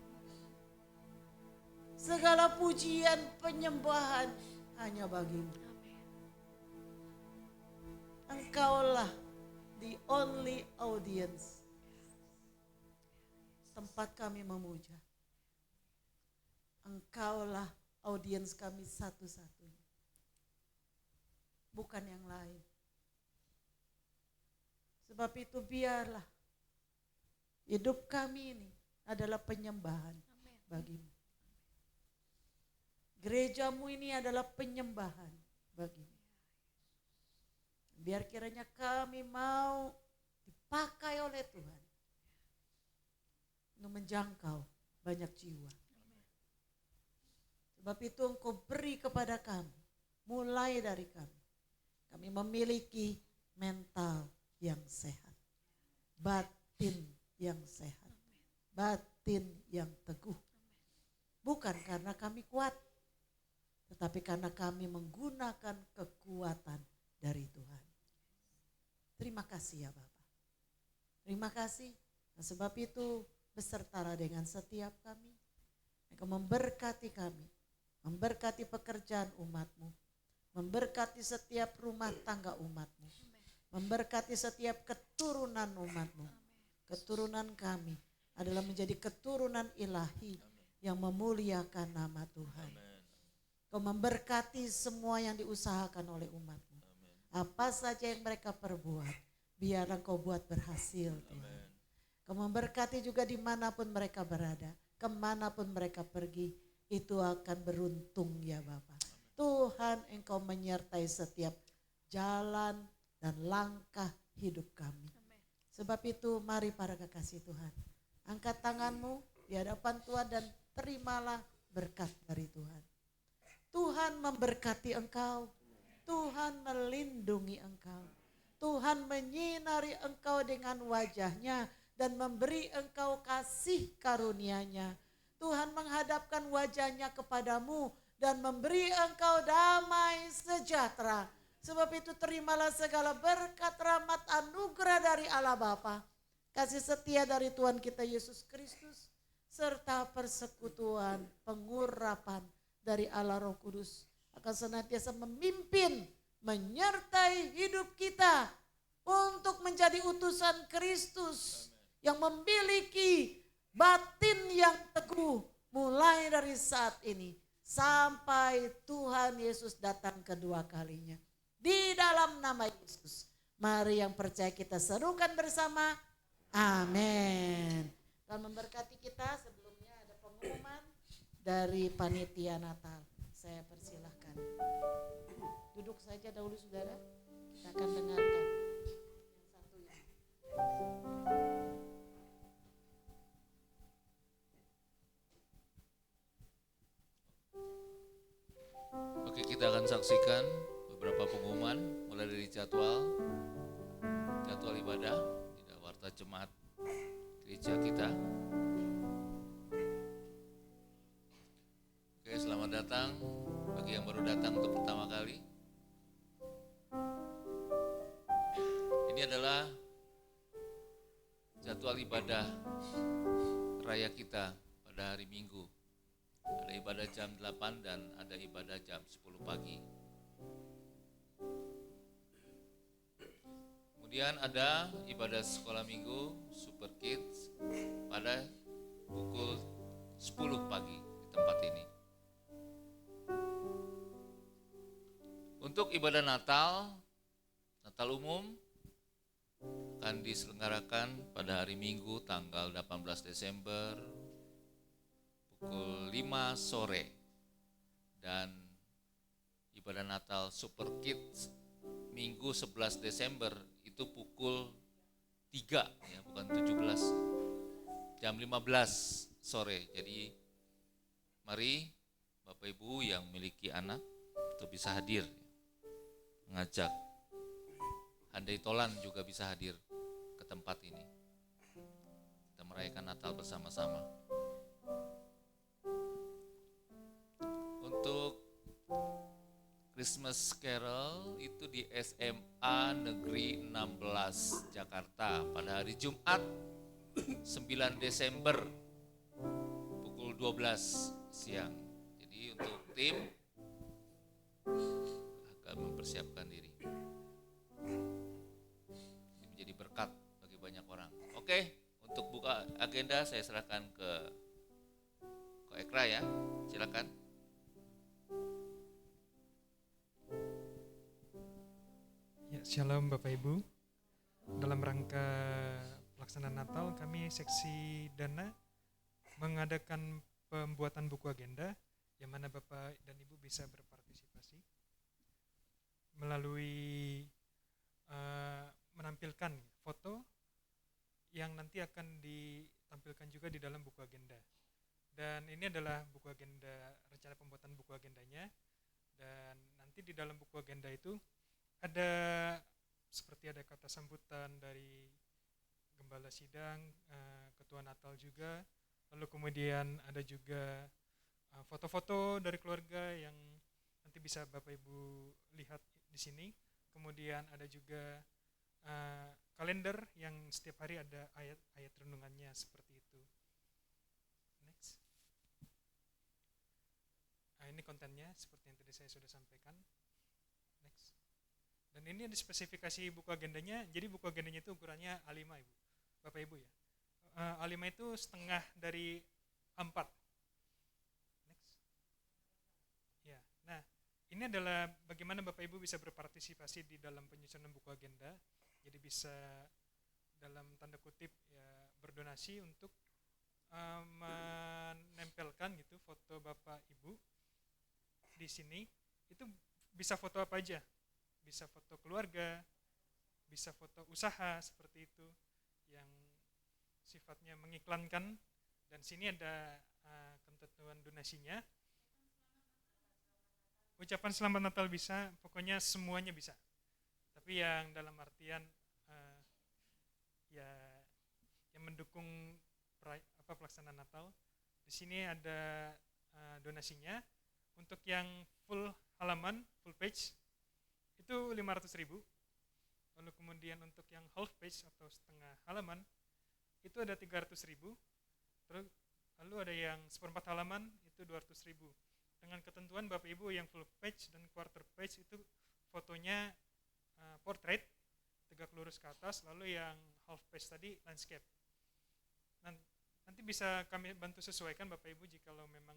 Segala pujian, penyembahan hanya bagimu. Amin. Engkaulah the only audience. Tempat kami memuja. Engkaulah audiens kami satu-satunya. Bukan yang lain. Sebab itu biarlah hidup kami ini adalah penyembahan Amin. bagimu. Gerejamu ini adalah penyembahan bagimu. Biar kiranya kami mau dipakai oleh Tuhan untuk menjangkau banyak jiwa. Sebab itu Engkau beri kepada kami, mulai dari kami. Kami memiliki mental yang sehat, batin yang sehat, batin yang teguh. Bukan karena kami kuat, tetapi karena kami menggunakan kekuatan dari Tuhan. Terima kasih ya Bapak. Terima kasih. Nah, sebab itu besertalah dengan setiap kami. Engkau memberkati kami, memberkati pekerjaan umat-Mu, memberkati setiap rumah tangga umat-Mu, memberkati setiap keturunan umat-Mu. Keturunan kami adalah menjadi keturunan ilahi yang memuliakan nama Tuhan. Kau memberkati semua yang diusahakan oleh umat-Mu. Apa saja yang mereka perbuat, biarlah Kau buat berhasil Tuhan. Kau memberkati juga dimanapun mereka berada, kemanapun mereka pergi, itu akan beruntung ya Bapak. Tuhan Engkau menyertai setiap jalan dan langkah hidup kami. Sebab itu mari para kekasih Tuhan, angkat tanganmu di hadapan Tuhan dan terimalah berkat dari Tuhan. Tuhan memberkati engkau, Tuhan melindungi engkau, Tuhan menyinari engkau dengan wajahnya dan memberi engkau kasih karunia-Nya. Tuhan menghadapkan wajahnya kepadamu dan memberi engkau damai sejahtera. Sebab itu terimalah segala berkat, rahmat, anugerah dari Allah Bapa, kasih setia dari Tuhan kita Yesus Kristus, serta persekutuan, pengurapan dari Allah Roh Kudus akan senantiasa memimpin, menyertai hidup kita untuk menjadi utusan Kristus yang memiliki batin yang teguh mulai dari saat ini sampai Tuhan Yesus datang kedua kalinya. Di dalam nama Yesus, mari yang percaya kita serukan bersama, amin. Tuhan memberkati kita. Sebelumnya ada pengumuman dari panitia Natal. Saya persilahkan. Duduk saja dahulu saudara, kita akan dengarkan yang satunya. Oke, kita akan saksikan beberapa pengumuman mulai dari jadwal ibadah, tidak warta jemaat gereja kita. Oke, selamat datang bagi yang baru datang untuk pertama kali. Ini adalah jadwal ibadah raya kita pada hari Minggu. Ada ibadah jam 8 dan ada ibadah jam 10 pagi. Kemudian ada ibadah sekolah minggu Super Kids pada pukul 10 pagi di tempat ini. Untuk ibadah Natal umum akan diselenggarakan pada hari Minggu tanggal 18 Desember pukul 5 sore, dan ibadah Natal Super Kids Minggu 11 Desember itu pukul 3 ya, bukan 17, jam 15 sore. Jadi mari Bapak Ibu yang memiliki anak itu bisa hadir, mengajak. Handai Tolan juga bisa hadir ke tempat ini. Kita merayakan Natal bersama-sama. Untuk Christmas Carol itu di SMA Negeri 16 Jakarta pada hari Jumat 9 Desember 12 siang. Jadi untuk tim akan mempersiapkan diri. Ini menjadi berkat bagi banyak orang. Oke, untuk buka agenda saya serahkan ke Ko Ekra ya. Silakan. Ya, Shalom Bapak Ibu. Dalam rangka pelaksanaan Natal, kami seksi Dana mengadakan pembuatan buku agenda yang mana Bapak dan Ibu bisa berpartisipasi melalui menampilkan foto yang nanti akan ditampilkan juga di dalam buku agenda. Dan ini adalah buku agenda, rencana pembuatan buku agendanya. Dan nanti di dalam buku agenda itu ada seperti ada kata sambutan dari Gembala Sidang, Ketua Natal juga, lalu kemudian ada juga foto-foto dari keluarga yang nanti bisa Bapak Ibu lihat di sini. Kemudian ada juga kalender yang setiap hari ada ayat-ayat renungannya seperti itu. Next. Ini kontennya seperti yang tadi saya sudah sampaikan. Next. Dan ini ada spesifikasi buku agendanya. Jadi buku agendanya itu ukurannya A5 Ibu, Bapak Ibu ya. A5 itu setengah dari A4. Next. Ya, nah ini adalah bagaimana Bapak Ibu bisa berpartisipasi di dalam penyusunan buku agenda. Jadi bisa dalam tanda kutip ya berdonasi untuk menempelkan gitu foto Bapak Ibu di sini. Itu bisa foto apa aja? Bisa foto keluarga, bisa foto usaha seperti itu yang sifatnya mengiklankan, dan sini ada ketentuan donasinya. Ucapan selamat Natal bisa, pokoknya semuanya bisa. Tapi yang dalam artian ya yang mendukung pelaksanaan Natal, di sini ada donasinya. Untuk yang full halaman, full page itu 500.000. Lalu kemudian untuk yang half page atau setengah halaman itu ada 300.000. Terus lalu ada yang seperempat halaman itu 200.000. Dengan ketentuan Bapak Ibu yang full page dan quarter page itu fotonya portrait tegak lurus ke atas, lalu yang half page tadi landscape. Nanti bisa kami bantu sesuaikan Bapak Ibu jikalau memang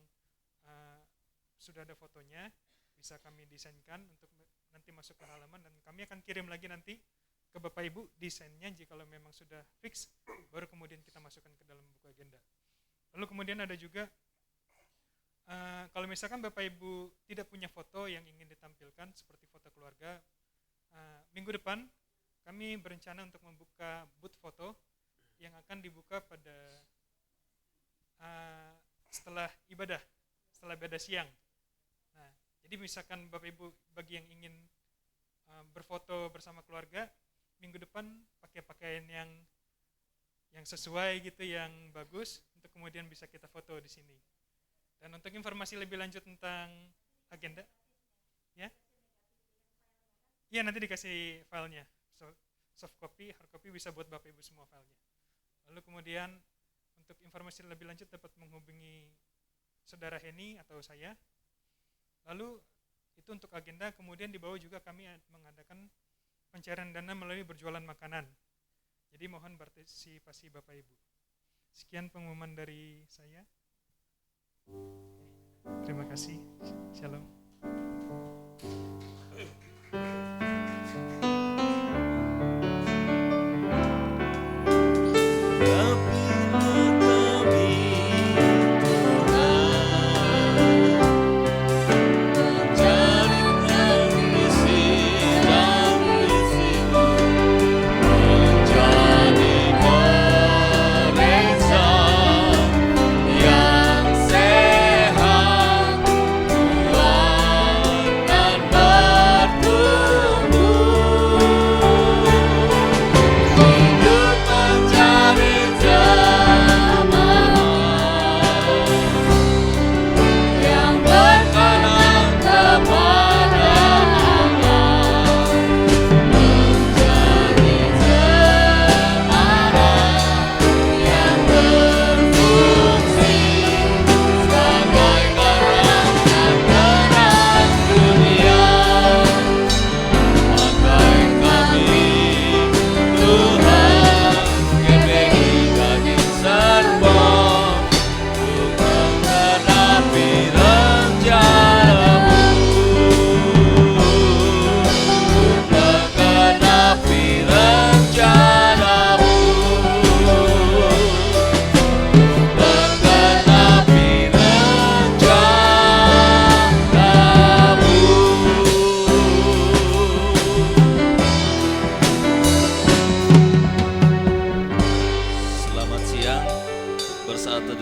sudah ada fotonya, bisa kami desainkan untuk nanti masuk ke halaman, dan kami akan kirim lagi nanti ke Bapak Ibu desainnya jikalau memang sudah fix, baru kemudian kita masukkan ke dalam buku agenda. Lalu kemudian ada juga kalau misalkan Bapak Ibu tidak punya foto yang ingin ditampilkan seperti foto keluarga, minggu depan kami berencana untuk membuka booth foto yang akan dibuka pada setelah ibadah siang. Nah, jadi misalkan Bapak Ibu bagi yang ingin berfoto bersama keluarga, minggu depan pakai pakaian yang sesuai gitu, yang bagus, untuk kemudian bisa kita foto di sini. Dan untuk informasi lebih lanjut tentang agenda, ya, nanti dikasih filenya, soft copy, hard copy bisa buat Bapak Ibu semua filenya. Lalu kemudian untuk informasi lebih lanjut dapat menghubungi Saudara Heni atau saya. Lalu itu untuk agenda. Kemudian di bawah juga kami mengadakan pencairan dana melalui berjualan makanan. Jadi mohon partisipasi Bapak Ibu. Sekian pengumuman dari saya. Terima kasih. Shalom. Yang sehat, kuat, dan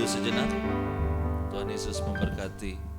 teduh sejenak. Tuhan Yesus memberkati.